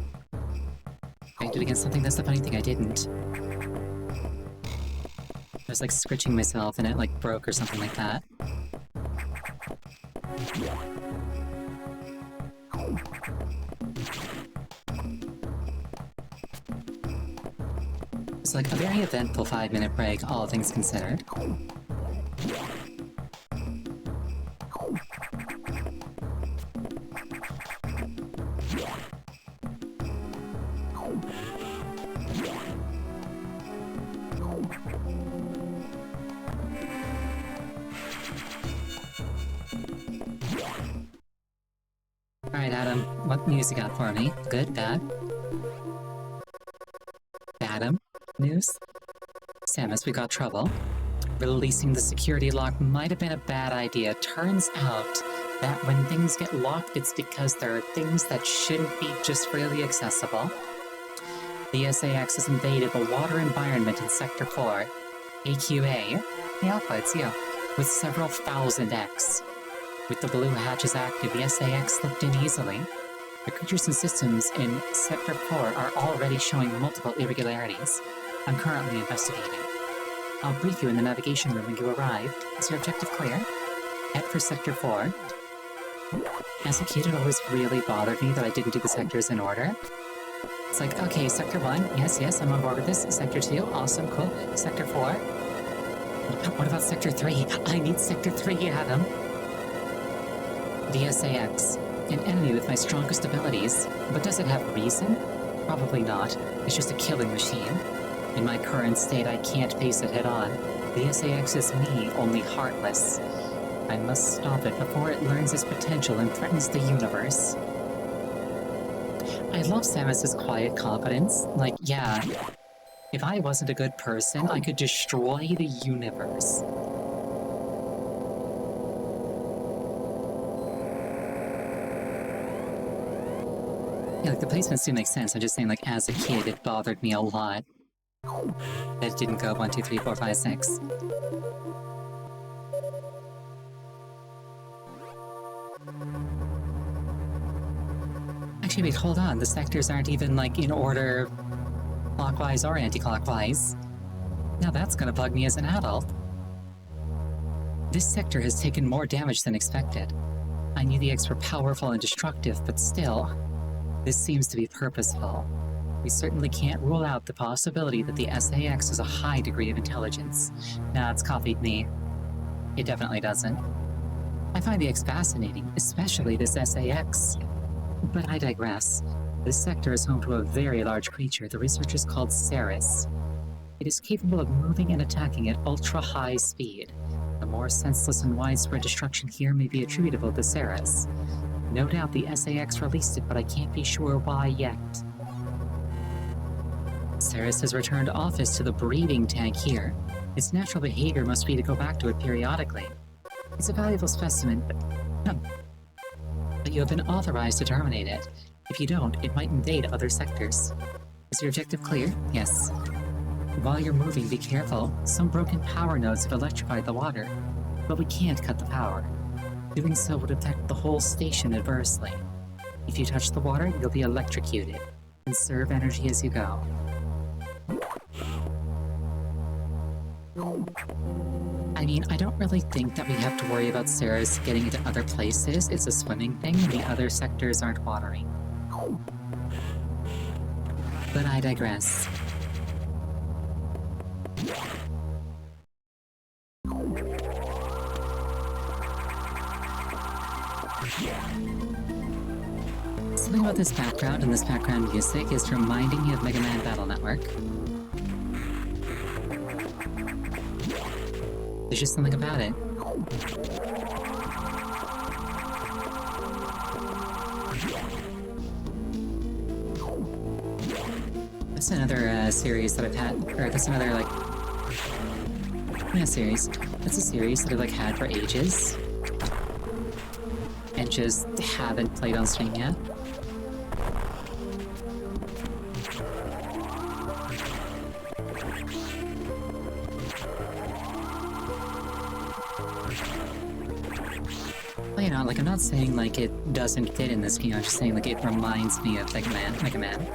I did against something, that's the funny thing, I didn't. I was, like, scritching myself and it, like, broke or something like that. It's like a very eventful 5-minute break, all things considered. Alright, Adam, what news you got for me? Good, bad? Adam? News? Samus, we got trouble. Releasing the security lock might have been a bad idea. Turns out that when things get locked, it's because there are things that shouldn't be just freely accessible. The SAX has invaded the water environment in Sector 4, AQA, the outputs, yeah, with several thousand X. With the blue hatches active, the SAX slipped in easily. The creatures and systems in Sector 4 are already showing multiple irregularities. I'm currently investigating. I'll brief you in the navigation room when you arrive. Is your objective clear? Head for Sector 4. As a kid, it always really bothered me that I didn't do the sectors in order. It's like, okay, Sector 1, yes, I'm on board with this. Sector 2, awesome, cool. Sector 4. What about Sector 3? I need Sector 3, Adam! The SAX. An enemy with my strongest abilities. But does it have reason? Probably not. It's just a killing machine. In my current state, I can't face it head-on. The SAX is me, only heartless. I must stop it before it learns its potential and threatens the universe. I love Samus's quiet confidence. Like, yeah, if I wasn't a good person, I could destroy the universe. Yeah, like, the placements do make sense. I'm just saying, like, as a kid, it bothered me a lot. That didn't go 1, 2, 3, 4, 5, 6. Actually, wait, hold on. The sectors aren't even, like, in order clockwise or anti-clockwise. Now that's gonna bug me as an adult. This sector has taken more damage than expected. I knew the X were powerful and destructive, but still, this seems to be purposeful. We certainly can't rule out the possibility that the SAX has a high degree of intelligence. Nah, it's copied me. It definitely doesn't. I find the X fascinating, especially this SAX. But I digress. This sector is home to a very large creature the researchers called Ceres. It is capable of moving and attacking at ultra-high speed. The more senseless and widespread destruction here may be attributable to Ceres. No doubt the SAX released it, but I can't be sure why yet. Ceres has returned office to the breeding tank here. Its natural behavior must be to go back to it periodically. It's a valuable specimen, but you have been authorized to terminate it. If you don't, it might invade other sectors. Is your objective clear? Yes. While you're moving, be careful. Some broken power nodes have electrified the water, but we can't cut the power. Doing so would affect the whole station adversely. If you touch the water, you'll be electrocuted. Conserve energy as you go. I mean, I don't really think that we have to worry about Ceres getting into other places. It's a swimming thing, and the other sectors aren't watery. But I digress. Something about this background and this background music is reminding me of Mega Man Battle Network. There's just something about it. That's another series that I've had, or that's another, like... Yeah, series. That's a series that I've, like, had for ages. And just haven't played on stream yet. Well, you know, like, I'm not saying, like, it doesn't fit in this game, I'm just saying, like, it reminds me of Mega Man.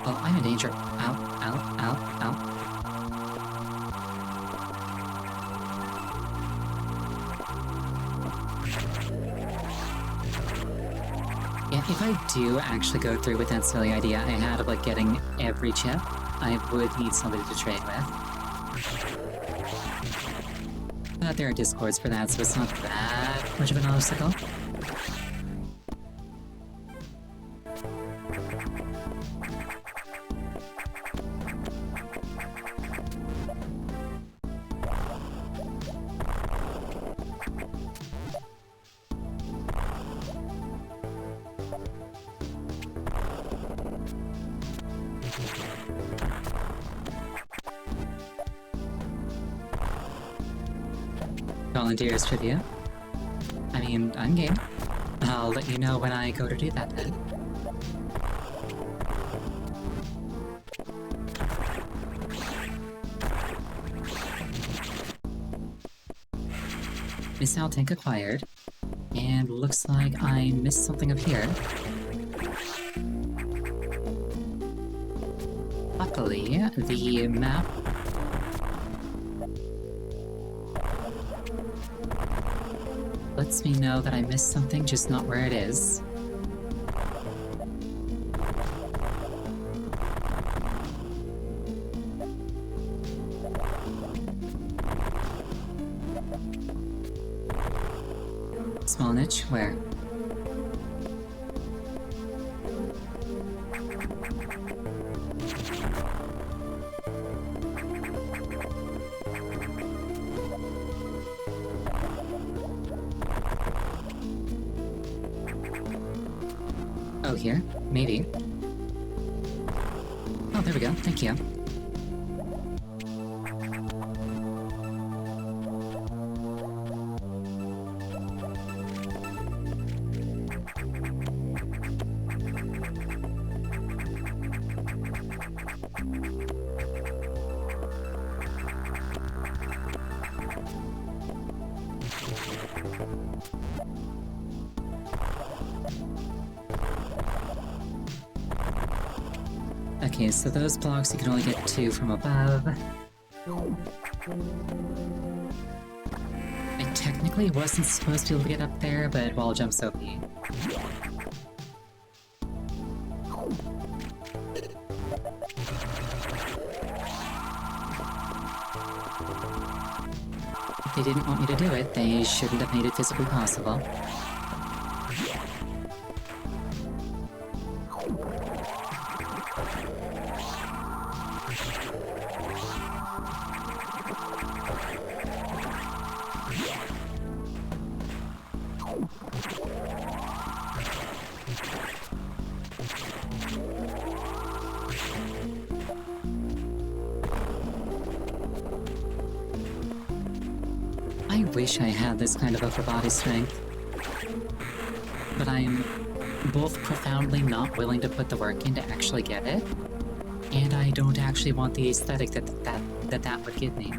Oh, I'm in danger. Ow, ow, ow, ow. Yeah, if I do actually go through with that silly idea I had of, like, getting every chip, I would need somebody to trade with. But there are discords for that, so it's not that much of an obstacle. Volunteers trivia. I mean, I'm game. I'll let you know when I go to do that then. Missile tank acquired. And looks like I missed something up here. Luckily, the map lets me know that I missed something, just not where it is. Small niche? Where? Oh, here? Maybe. Oh, there we go. Thank you. Okay, so those blocks you can only get to from above. I technically wasn't supposed to be able to get up there, but wall jump's OP. If they didn't want me to do it, they shouldn't have made it physically possible. I wish I had this kind of upper body strength. But I'm both profoundly not willing to put the work in to actually get it, and I don't actually want the aesthetic that would give me.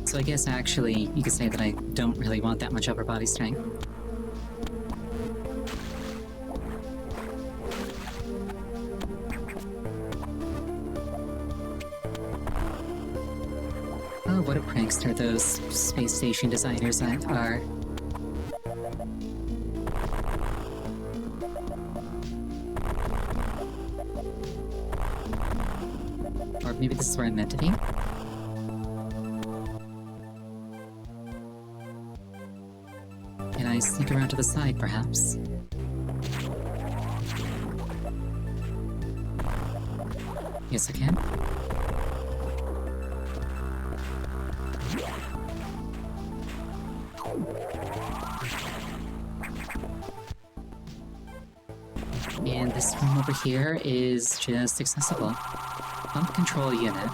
So I guess actually you could say that I don't really want that much upper body strength. Oh, what a prankster those space station designers are. Or maybe this is where I'm meant to be? Can I sneak around to the side, perhaps? Yes, I can. And this room over here is just accessible. Pump control unit.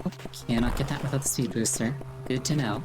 Oh, cannot get that without the speed booster. Good to know.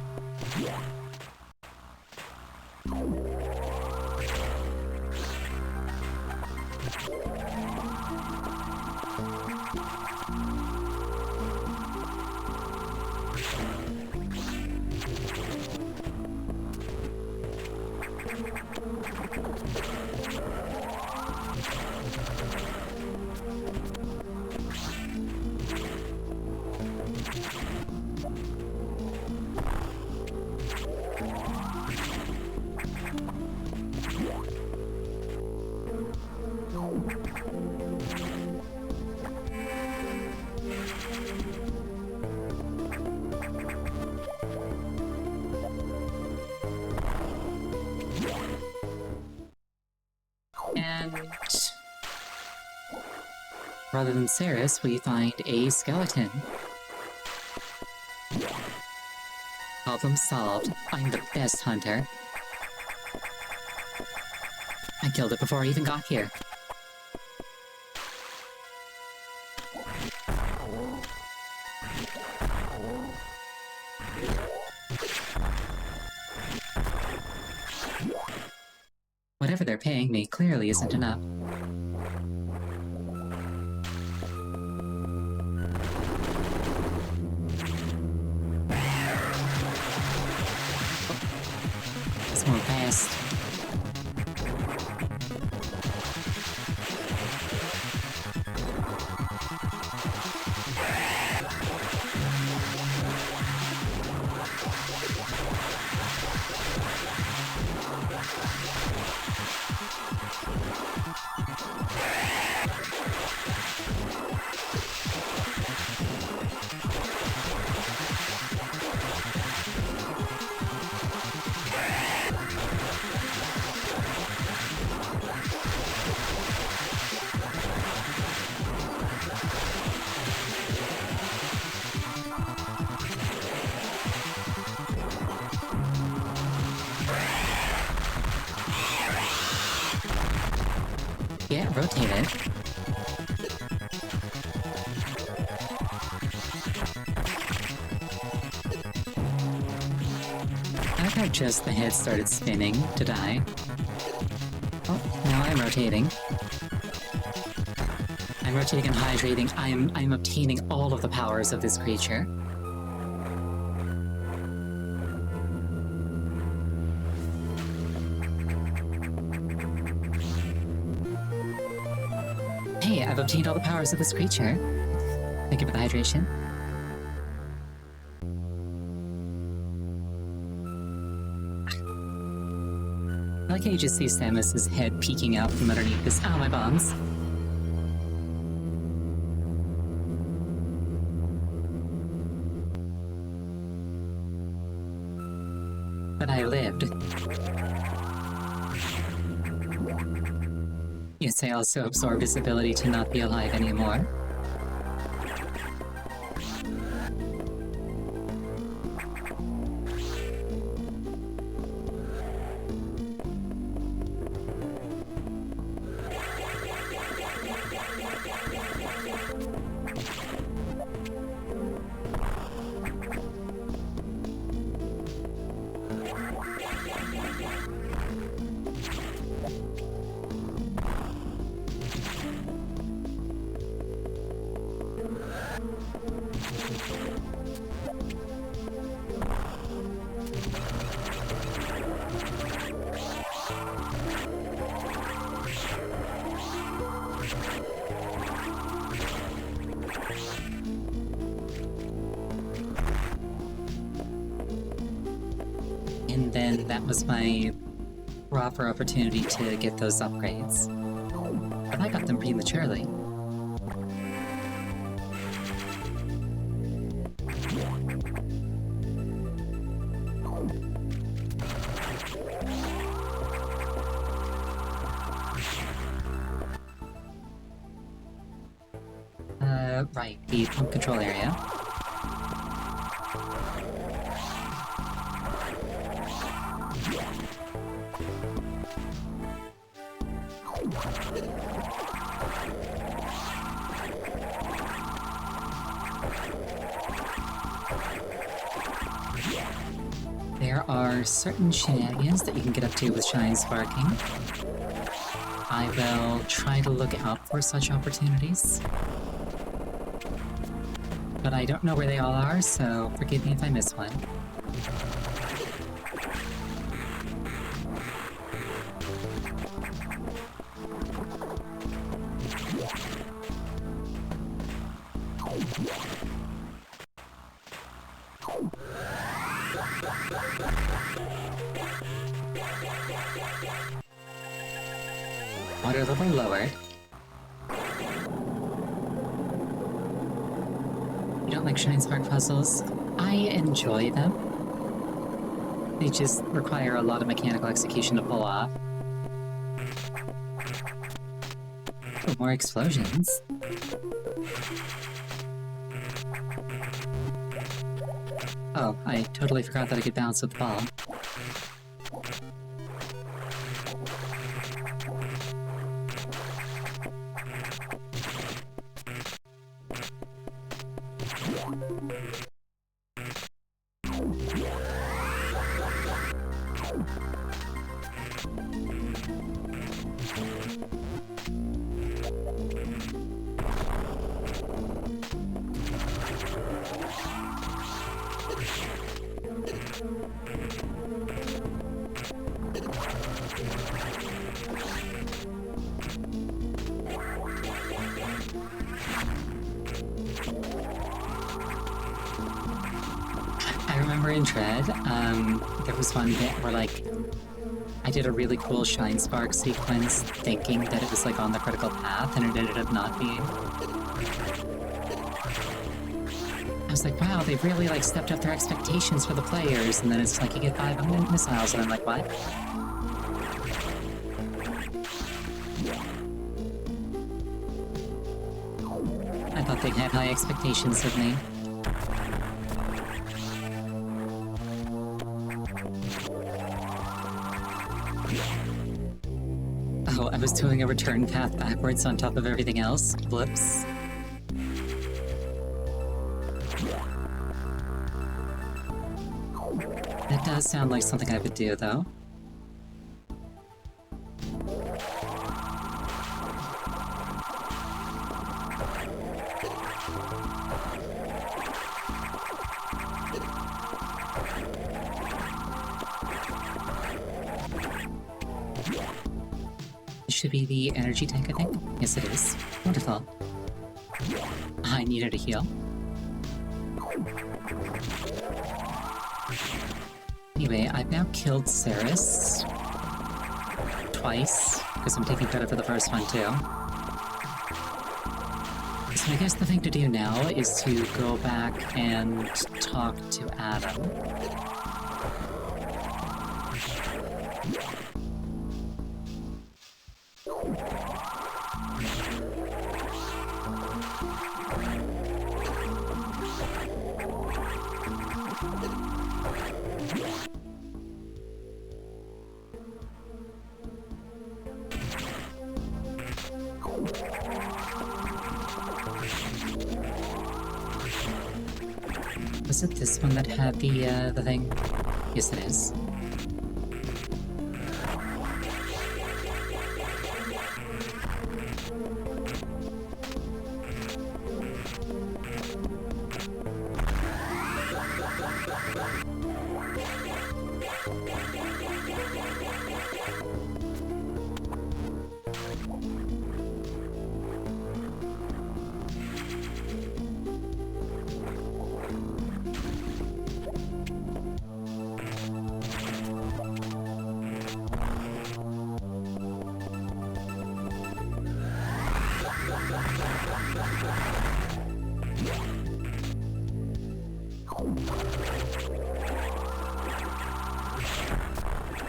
And rather than Ceres, we find a skeleton. Problem solved. I'm the best hunter. I killed it before I even got here. Whatever they're paying me clearly isn't enough. Let's move fast. Yeah, rotate it. I thought just the head started spinning to die. Oh, now I'm rotating. I'm rotating and hydrating. I'm obtaining all of the powers of this creature. Hey, I've obtained all the powers of this creature. Thank you for the hydration. I like how you just see Samus's head peeking out from underneath this. Ow, my bombs. But I lived. Yes, I also absorbed his ability to not be alive anymore. And then that was my proper opportunity to get those upgrades. But I got them prematurely. Right, the pump control area. There are certain shenanigans that you can get up to with Shine Sparking. I will try to look out for such opportunities. But I don't know where they all are, so forgive me if I miss one. Water level lowered. You don't like Shine Spark puzzles? I enjoy them. They just require a lot of mechanical execution to pull off. Oh, more explosions. Oh, I totally forgot that I could bounce with the ball. I remember in Dread, there was one bit where, like, I did a really cool Shine Spark sequence thinking that it was, like, on the critical path, and it ended up not being. I was like, wow, they've really, like, stepped up their expectations for the players, and then it's like, you get 5 missiles, and I'm like, what? I thought they had high expectations of me. Oh, I was doing a return path backwards on top of everything else. Whoops. That does sound like something I would do, though. This should be the energy tank, I think. Yes, it is. Wonderful. I needed a heal. Anyway, I've now killed Ceres twice, because I'm taking credit for the first one too. So I guess the thing to do now is to go back and talk to Adam. Was it this one that had the thing? Yes, it is.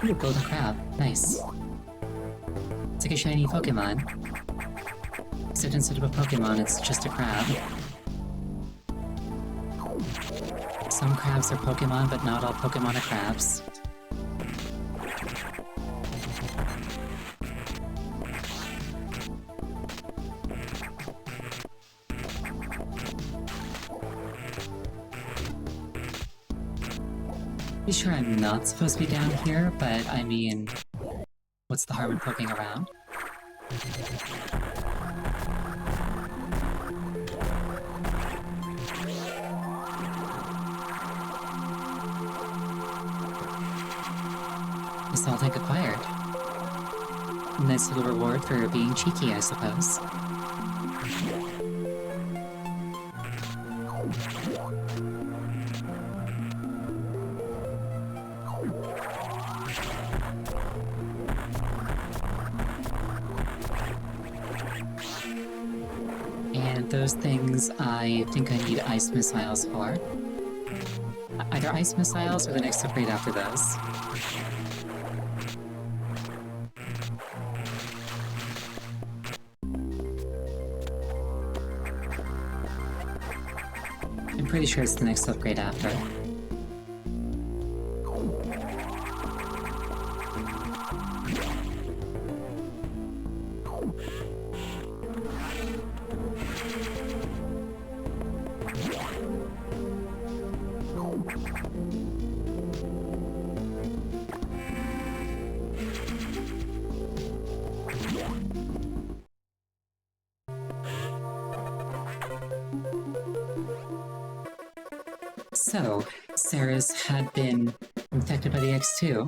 Ooh, golden crab. Nice. It's like a shiny Pokemon. Except instead of a Pokemon, it's just a crab. Some crabs are Pokemon, but not all Pokemon are crabs. Pretty sure I'm not supposed to be down here, but I mean, what's the harm in poking around? Assault tank acquired. Nice little reward for being cheeky, I suppose. And those things I think I need ice missiles for. Either ice missiles or the next upgrade after those. I'm pretty sure it's the next upgrade after. So, Ceres had been infected by the X2.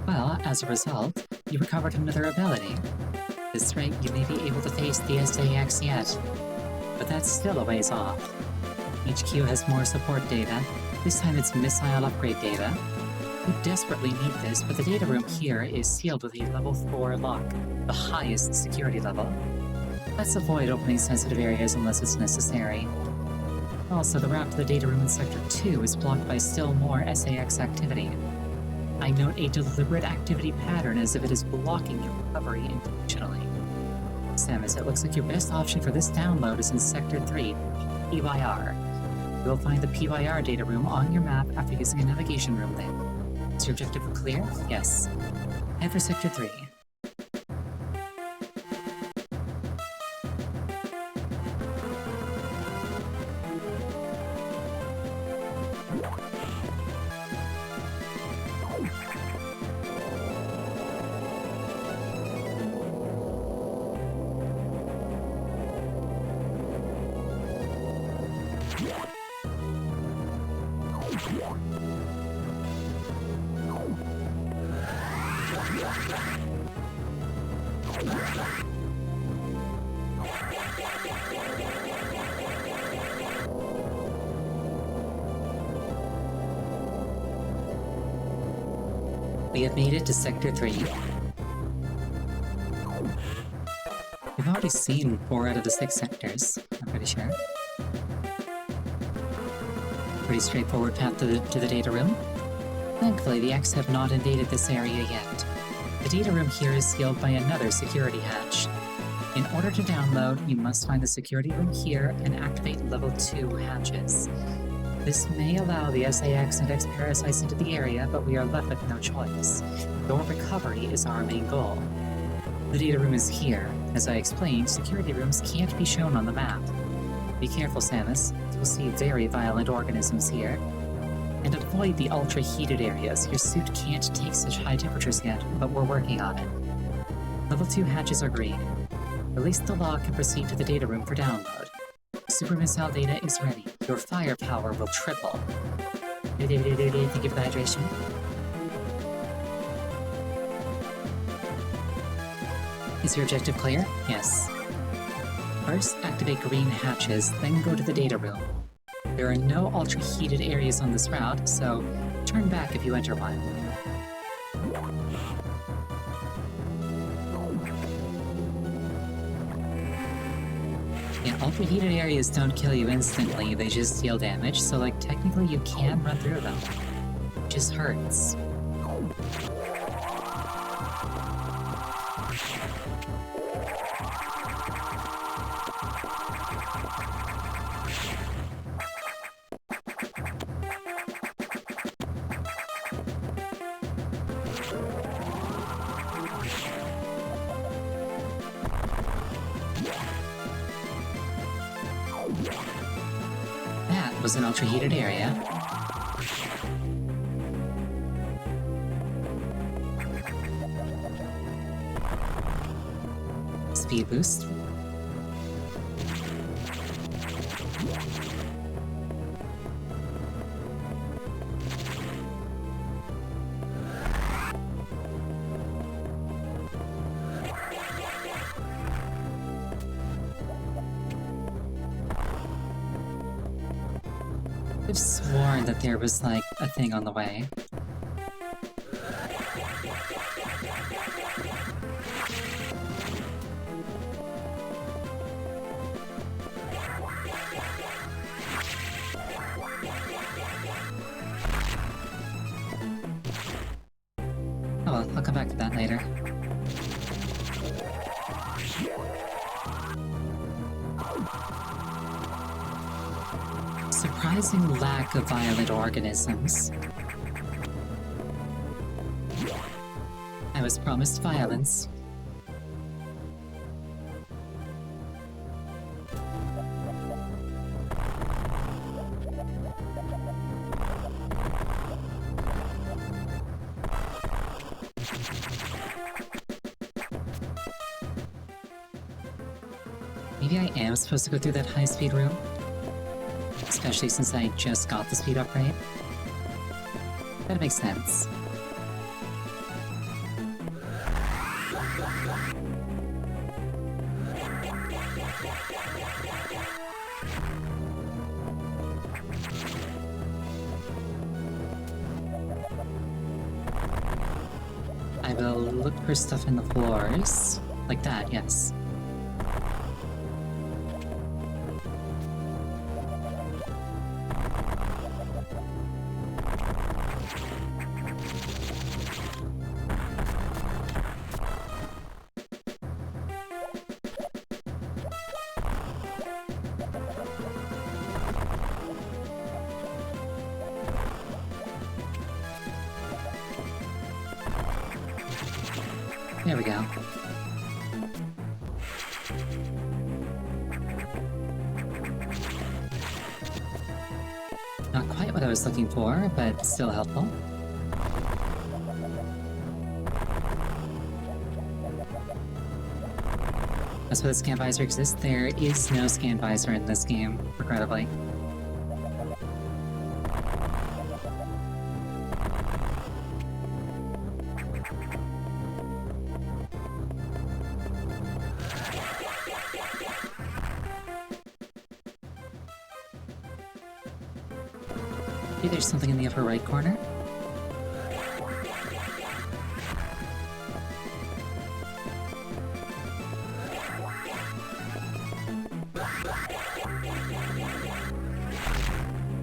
Well, as a result, you recovered another ability. At this rate, you may be able to face the SAX yet. But that's still a ways off. HQ has more support data. This time it's missile upgrade data. We desperately need this, but the data room here is sealed with a level 4 lock, the highest security level. Let's avoid opening sensitive areas unless it's necessary. Also, the route to the data room in Sector 2 is blocked by still more SAX activity. I note a deliberate activity pattern as if it is blocking your recovery intentionally. Samus, it looks like your best option for this download is in Sector 3, PYR. You'll find the PYR data room on your map after using a navigation room there. Is your objective clear? Yes. Head for Sector 3. We have made it to Sector 3. We've already seen 4 out of the 6 sectors, I'm pretty sure. Pretty straightforward path to the data room. Thankfully, the X have not invaded this area yet. The data room here is sealed by another security hatch. In order to download, you must find the security room here and activate level 2 hatches. This may allow the SAX and X-Parasites into the area, but we are left with no choice. Your recovery is our main goal. The data room is here. As I explained, security rooms can't be shown on the map. Be careful, Samus. You'll see very violent organisms here. And avoid the ultra-heated areas. Your suit can't take such high temperatures yet, but we're working on it. Level 2 hatches are green. Release the log and proceed to the data room for download. Super missile data is ready. Your firepower will triple. Thank you for the hydration. Is your objective clear? Yes. First, activate green hatches, then go to the data room. There are no ultra-heated areas on this route, so turn back if you enter one. Yeah, ultra-heated areas don't kill you instantly, they just deal damage, so like technically you can run through them. It just hurts. That was an ultra-heated area. Speed boost. I've sworn that there was, like, a thing on the way. Oh well, I'll come back to that later. Surprising lack of violent organisms. I was promised violence. Maybe I am supposed to go through that high-speed room? Especially since I just got the speed upgrade. That makes sense. I will look for stuff in the floors. Like that, yes. There we go. Not quite what I was looking for, but still helpful. That's why the scan visor exists. There is no scan visor in this game, regrettably. Maybe there's something in the upper right corner?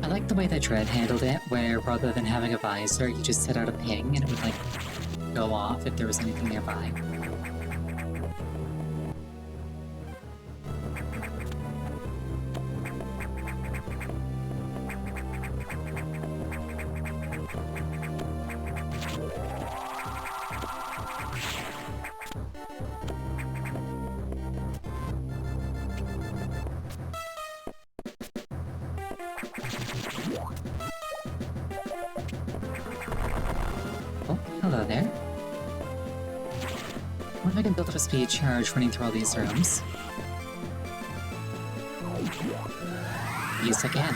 I like the way that Dread handled it, where rather than having a visor, you just set out a ping and it would, like, go off if there was anything nearby. Oh, hello there. What if I can build up a speed charge running through all these rooms? Yes, I can.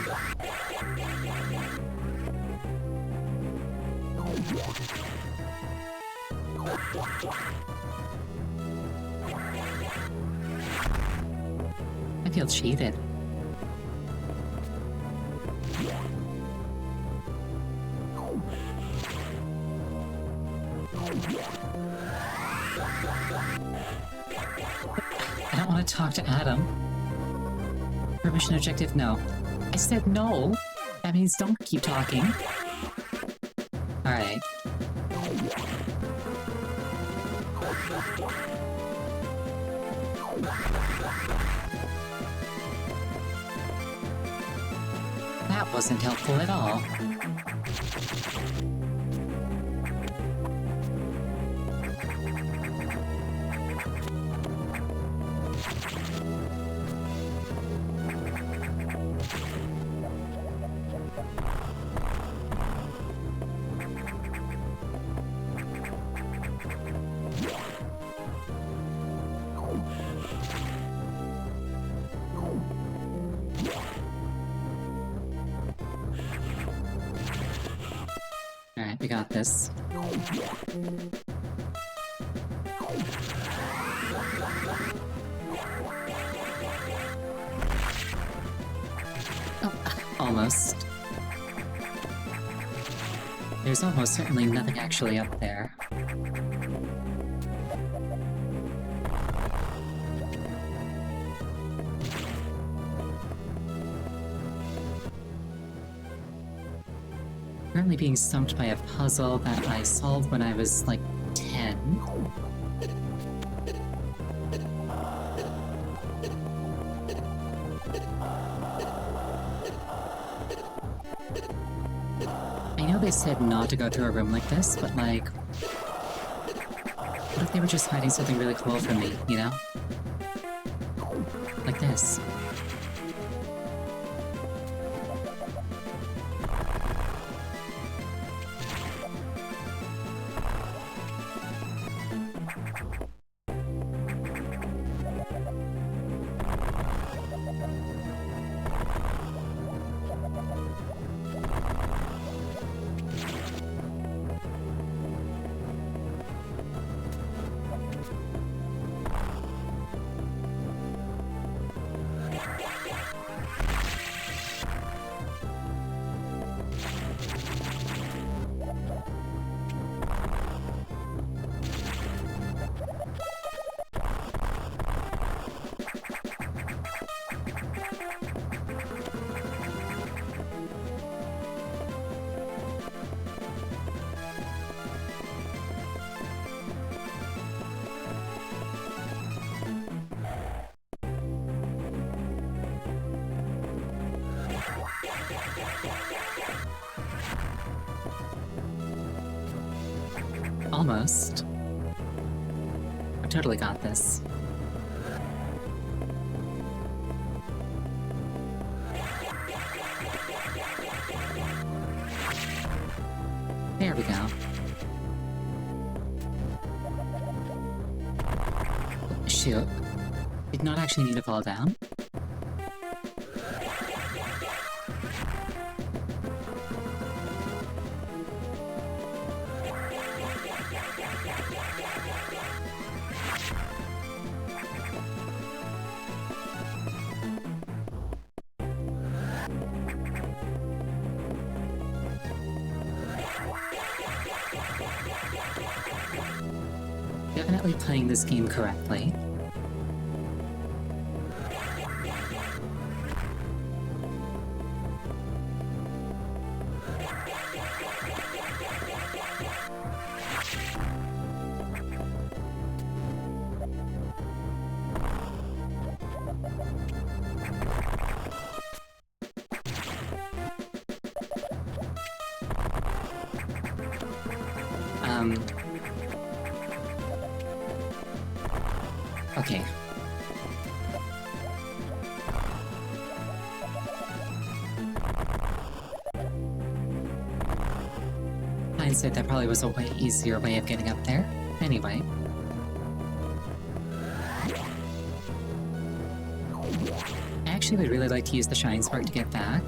I feel cheated. I don't want to talk to Adam. Permission objective, no. I said no! That means don't keep talking. Alright. That wasn't helpful at all. Alright, we got this. Oh, almost. There's almost certainly nothing actually up there. Currently being stumped by a puzzle that I solved when I was, like, 10. I know they said not to go through a room like this, but, like... what if they were just hiding something really cool from me, you know? Like this. Almost. I totally got this. There we go. Shoot. Did not actually need to fall down. definitely playing this game correctly. Okay. Hindsight, that probably was a way easier way of getting up there. Anyway. I actually would really like to use the Shine Spark to get back.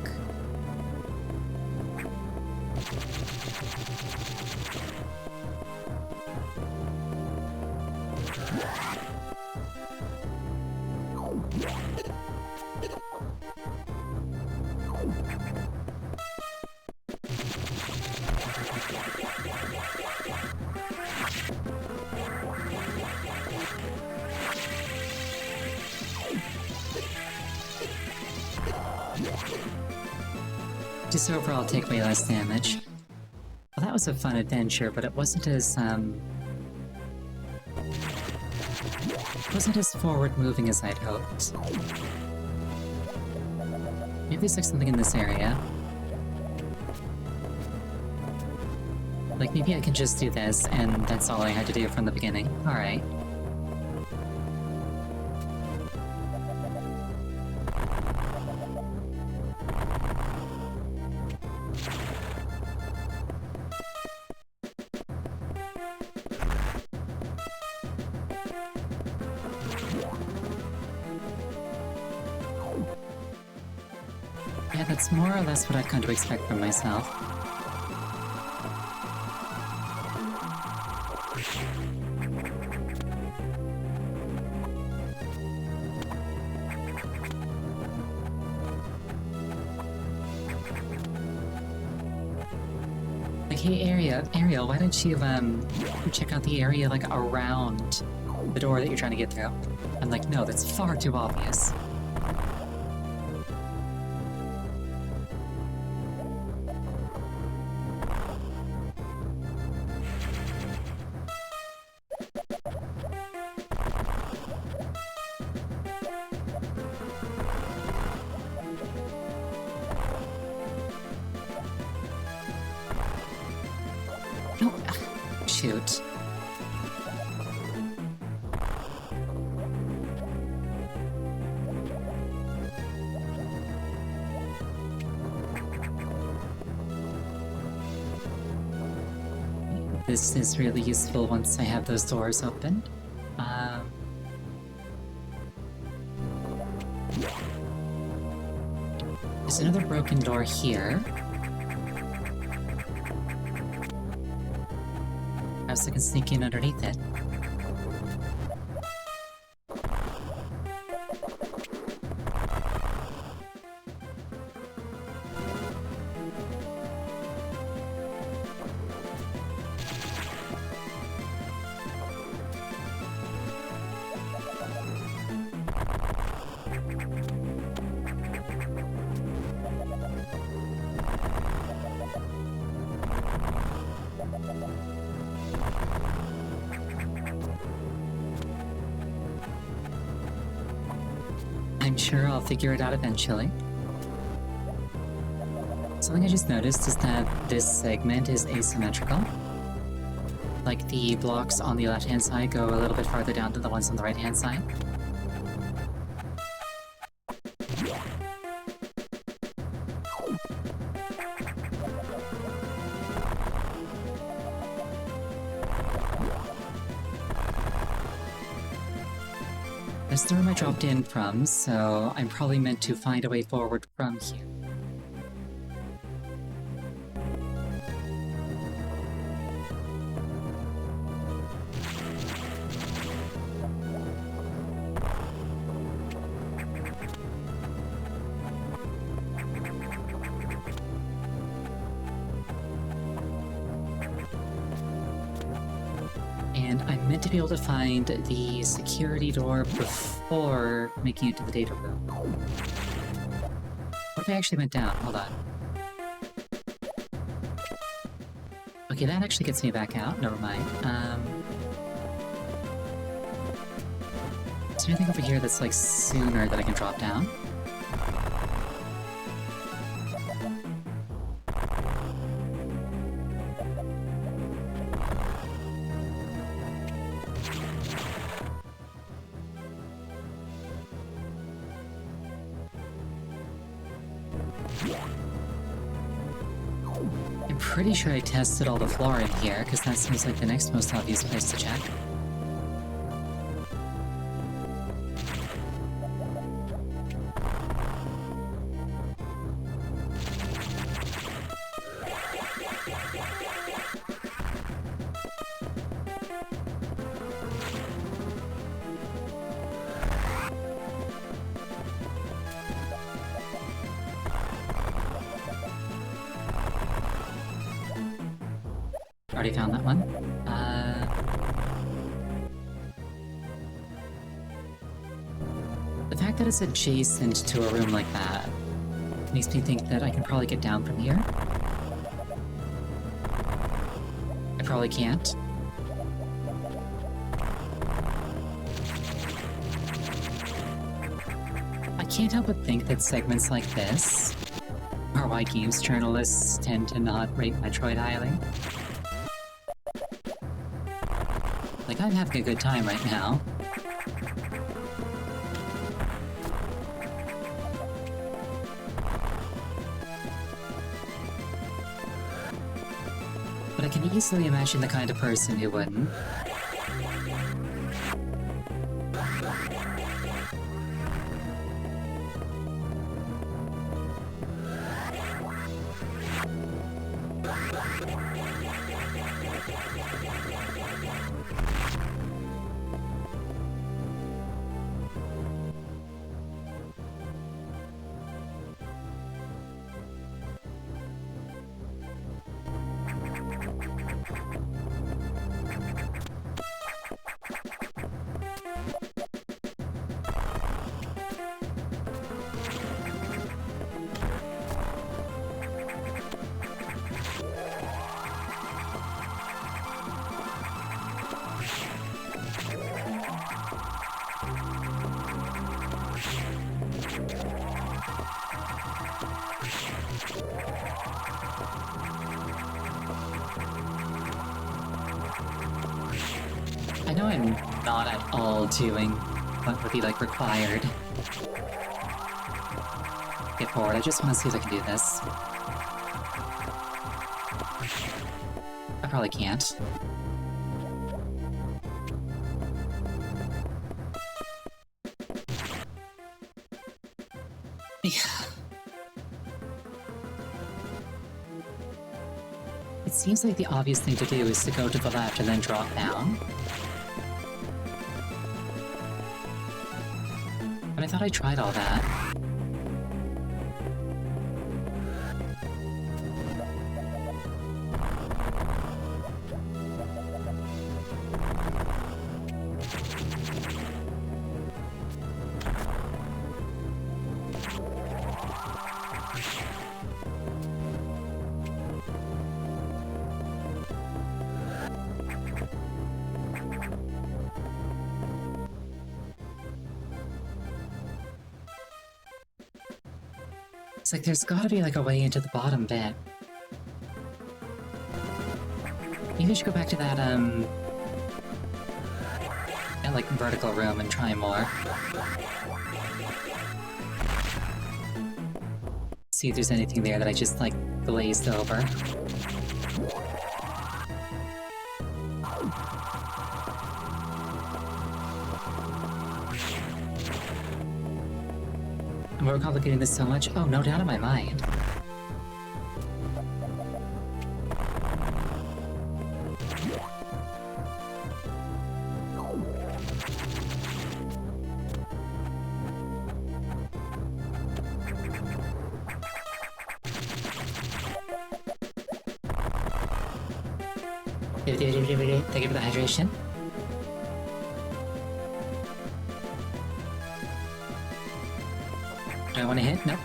Just overall take way less damage. Well, that was a fun adventure, but it wasn't as forward-moving as I'd hoped. Maybe there's like something in this area. Like maybe I can just do this, and that's all I had to do from the beginning. Alright. Yeah, that's more or less what I've come to expect from myself. Like, hey, Ariel, why don't you, check out the area, like, around the door that you're trying to get through? I'm like, no, that's far too obvious. No, shoot. This is really useful once I have those doors open. There's another broken door here. Perhaps I can sneak in underneath it. I'm sure I'll figure it out eventually. Something I just noticed is that this segment is asymmetrical. Like, the blocks on the left-hand side go a little bit farther down than the ones on the right-hand side. That's the room I dropped in from, so I'm probably meant to find a way forward from here. And I'm meant to be able to find the security door before making it to the data room. What if I actually went down? Hold on. Okay, that actually gets me back out. Never mind. Is there anything over here that's like sooner that I can drop down? I'm pretty sure I tested all the floor in here, because that seems like the next most obvious place to check. Already found that one. The fact that it's adjacent to a room like that makes me think that I can probably get down from here. I probably can't. I can't help but think that segments like this are why games journalists tend to not rate Metroid highly. Like, I'm having a good time right now. But I can easily imagine the kind of person who wouldn't. I know I'm not at all doing what would be, like, required. Get forward, I just want to see if I can do this. I probably can't. It seems like the obvious thing to do is to go to the left and then drop down. But I thought I tried all that. It's like there's gotta be like a way into the bottom bit. Maybe I should go back to that, that, like, vertical room and try more. See if there's anything there that I just, like, glazed over. I'm overcomplicating this so much. Oh, no doubt in my mind. Thank you for the hydration. Do I want to hit? Nope.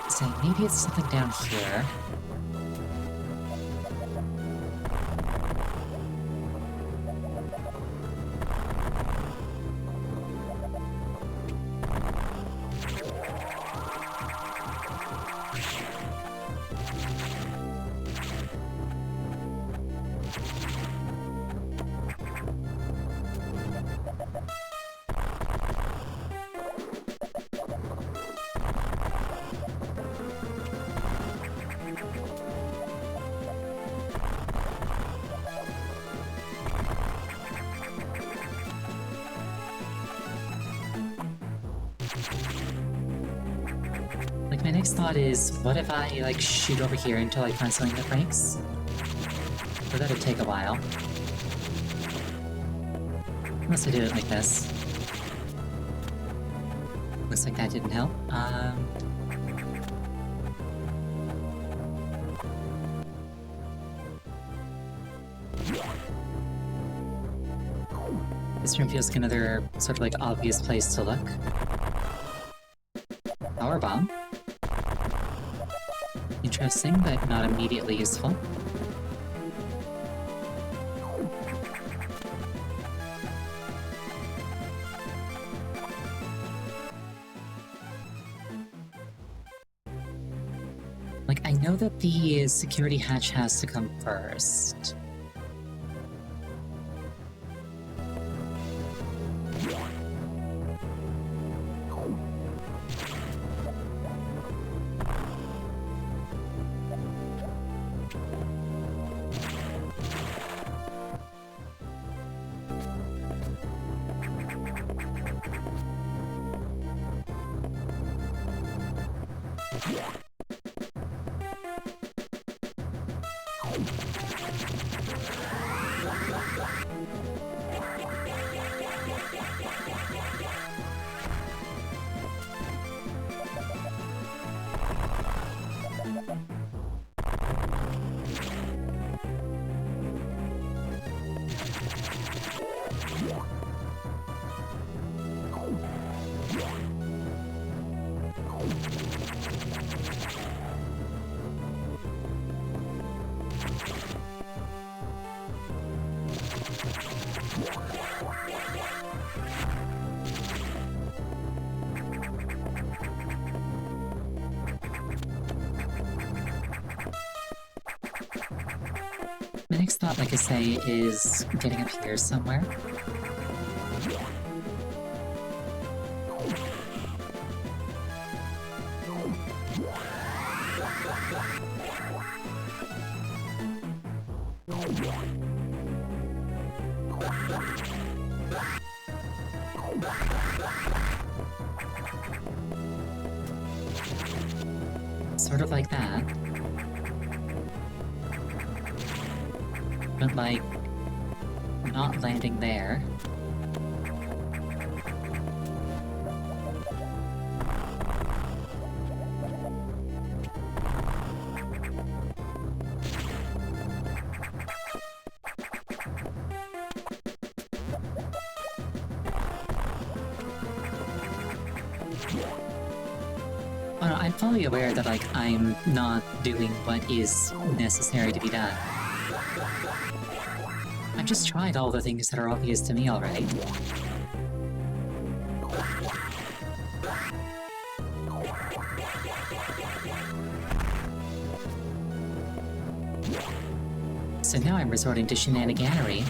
So maybe it's something down here. Like, my next thought is, what if I, like, shoot over here until I find something that breaks? But that'd take a while. Unless I do it like this. Looks like that didn't help. This room feels like another sort of like obvious place to look. Power bomb. Interesting, but not immediately useful. Like, I know that the security hatch has to come first. My next thought, like I say, is getting up here somewhere. Sort of like that. But, like, not landing there. Oh, no, I'm fully aware that, like, I'm not doing what is necessary to be done. I've just tried all the things that are obvious to me already. So now I'm resorting to shenaniganery.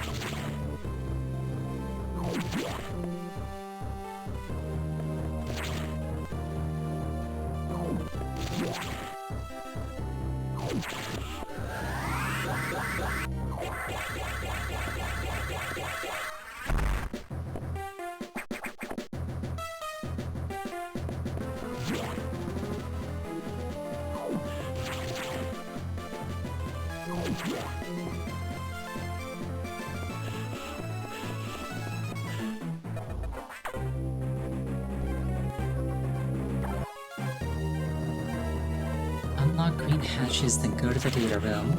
Unlock green hatches, then go to the data room.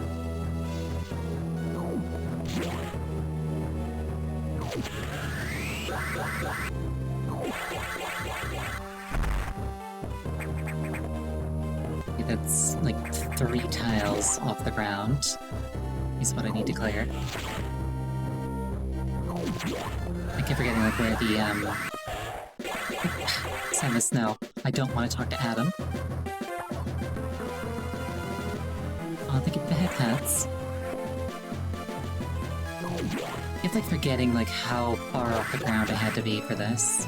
Okay, that's like 3 tiles off the ground. Is what I need to clear. I keep forgetting like where the Send the snow. I don't want to talk to Adam. Oh, thank you for the head pats. I keep like forgetting like how far off the ground I had to be for this.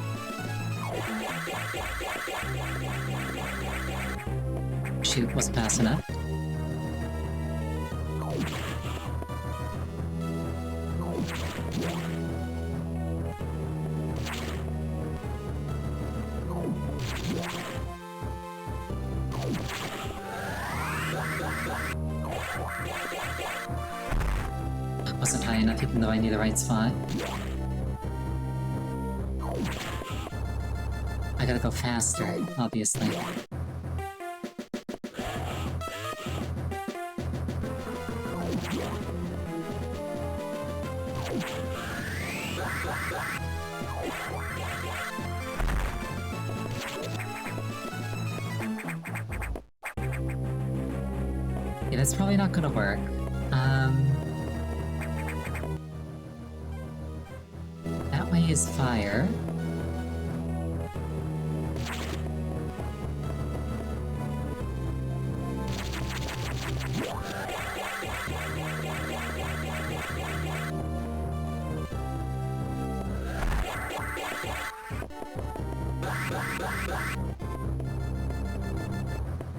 Shoot, wasn't fast enough. Wasn't high enough even though I knew the right spot. I gotta go faster, obviously. Yeah, that's probably not gonna work. That way is fire.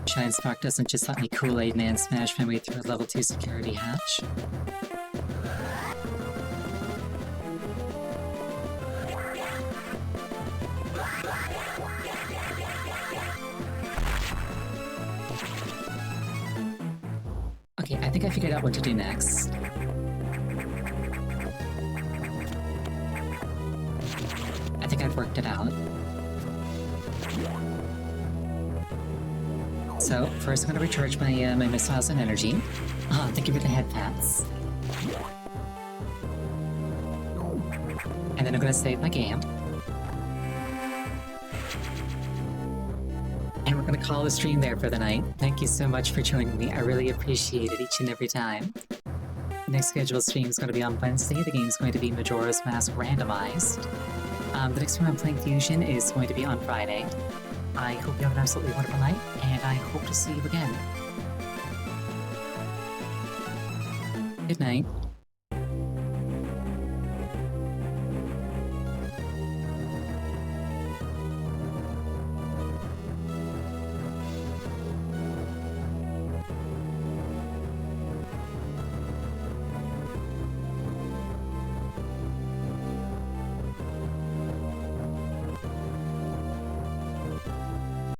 Shine Spark doesn't just let me Kool-Aid Man smash my way through a level 2 security hatch. Okay, I think I figured out what to do next. I think I've worked it out. So, first I'm gonna recharge my my missiles and energy. Ah, thank you for the head pats. And then I'm gonna save my game. And we're gonna call the stream there for the night. Thank you so much for joining me. I really appreciate it each and every time. The next scheduled stream is going to be on Wednesday. The game is going to be Majora's Mask Randomized. The next time I'm playing Fusion is going to be on Friday. I hope you have an absolutely wonderful night, and I hope to see you again. Good night.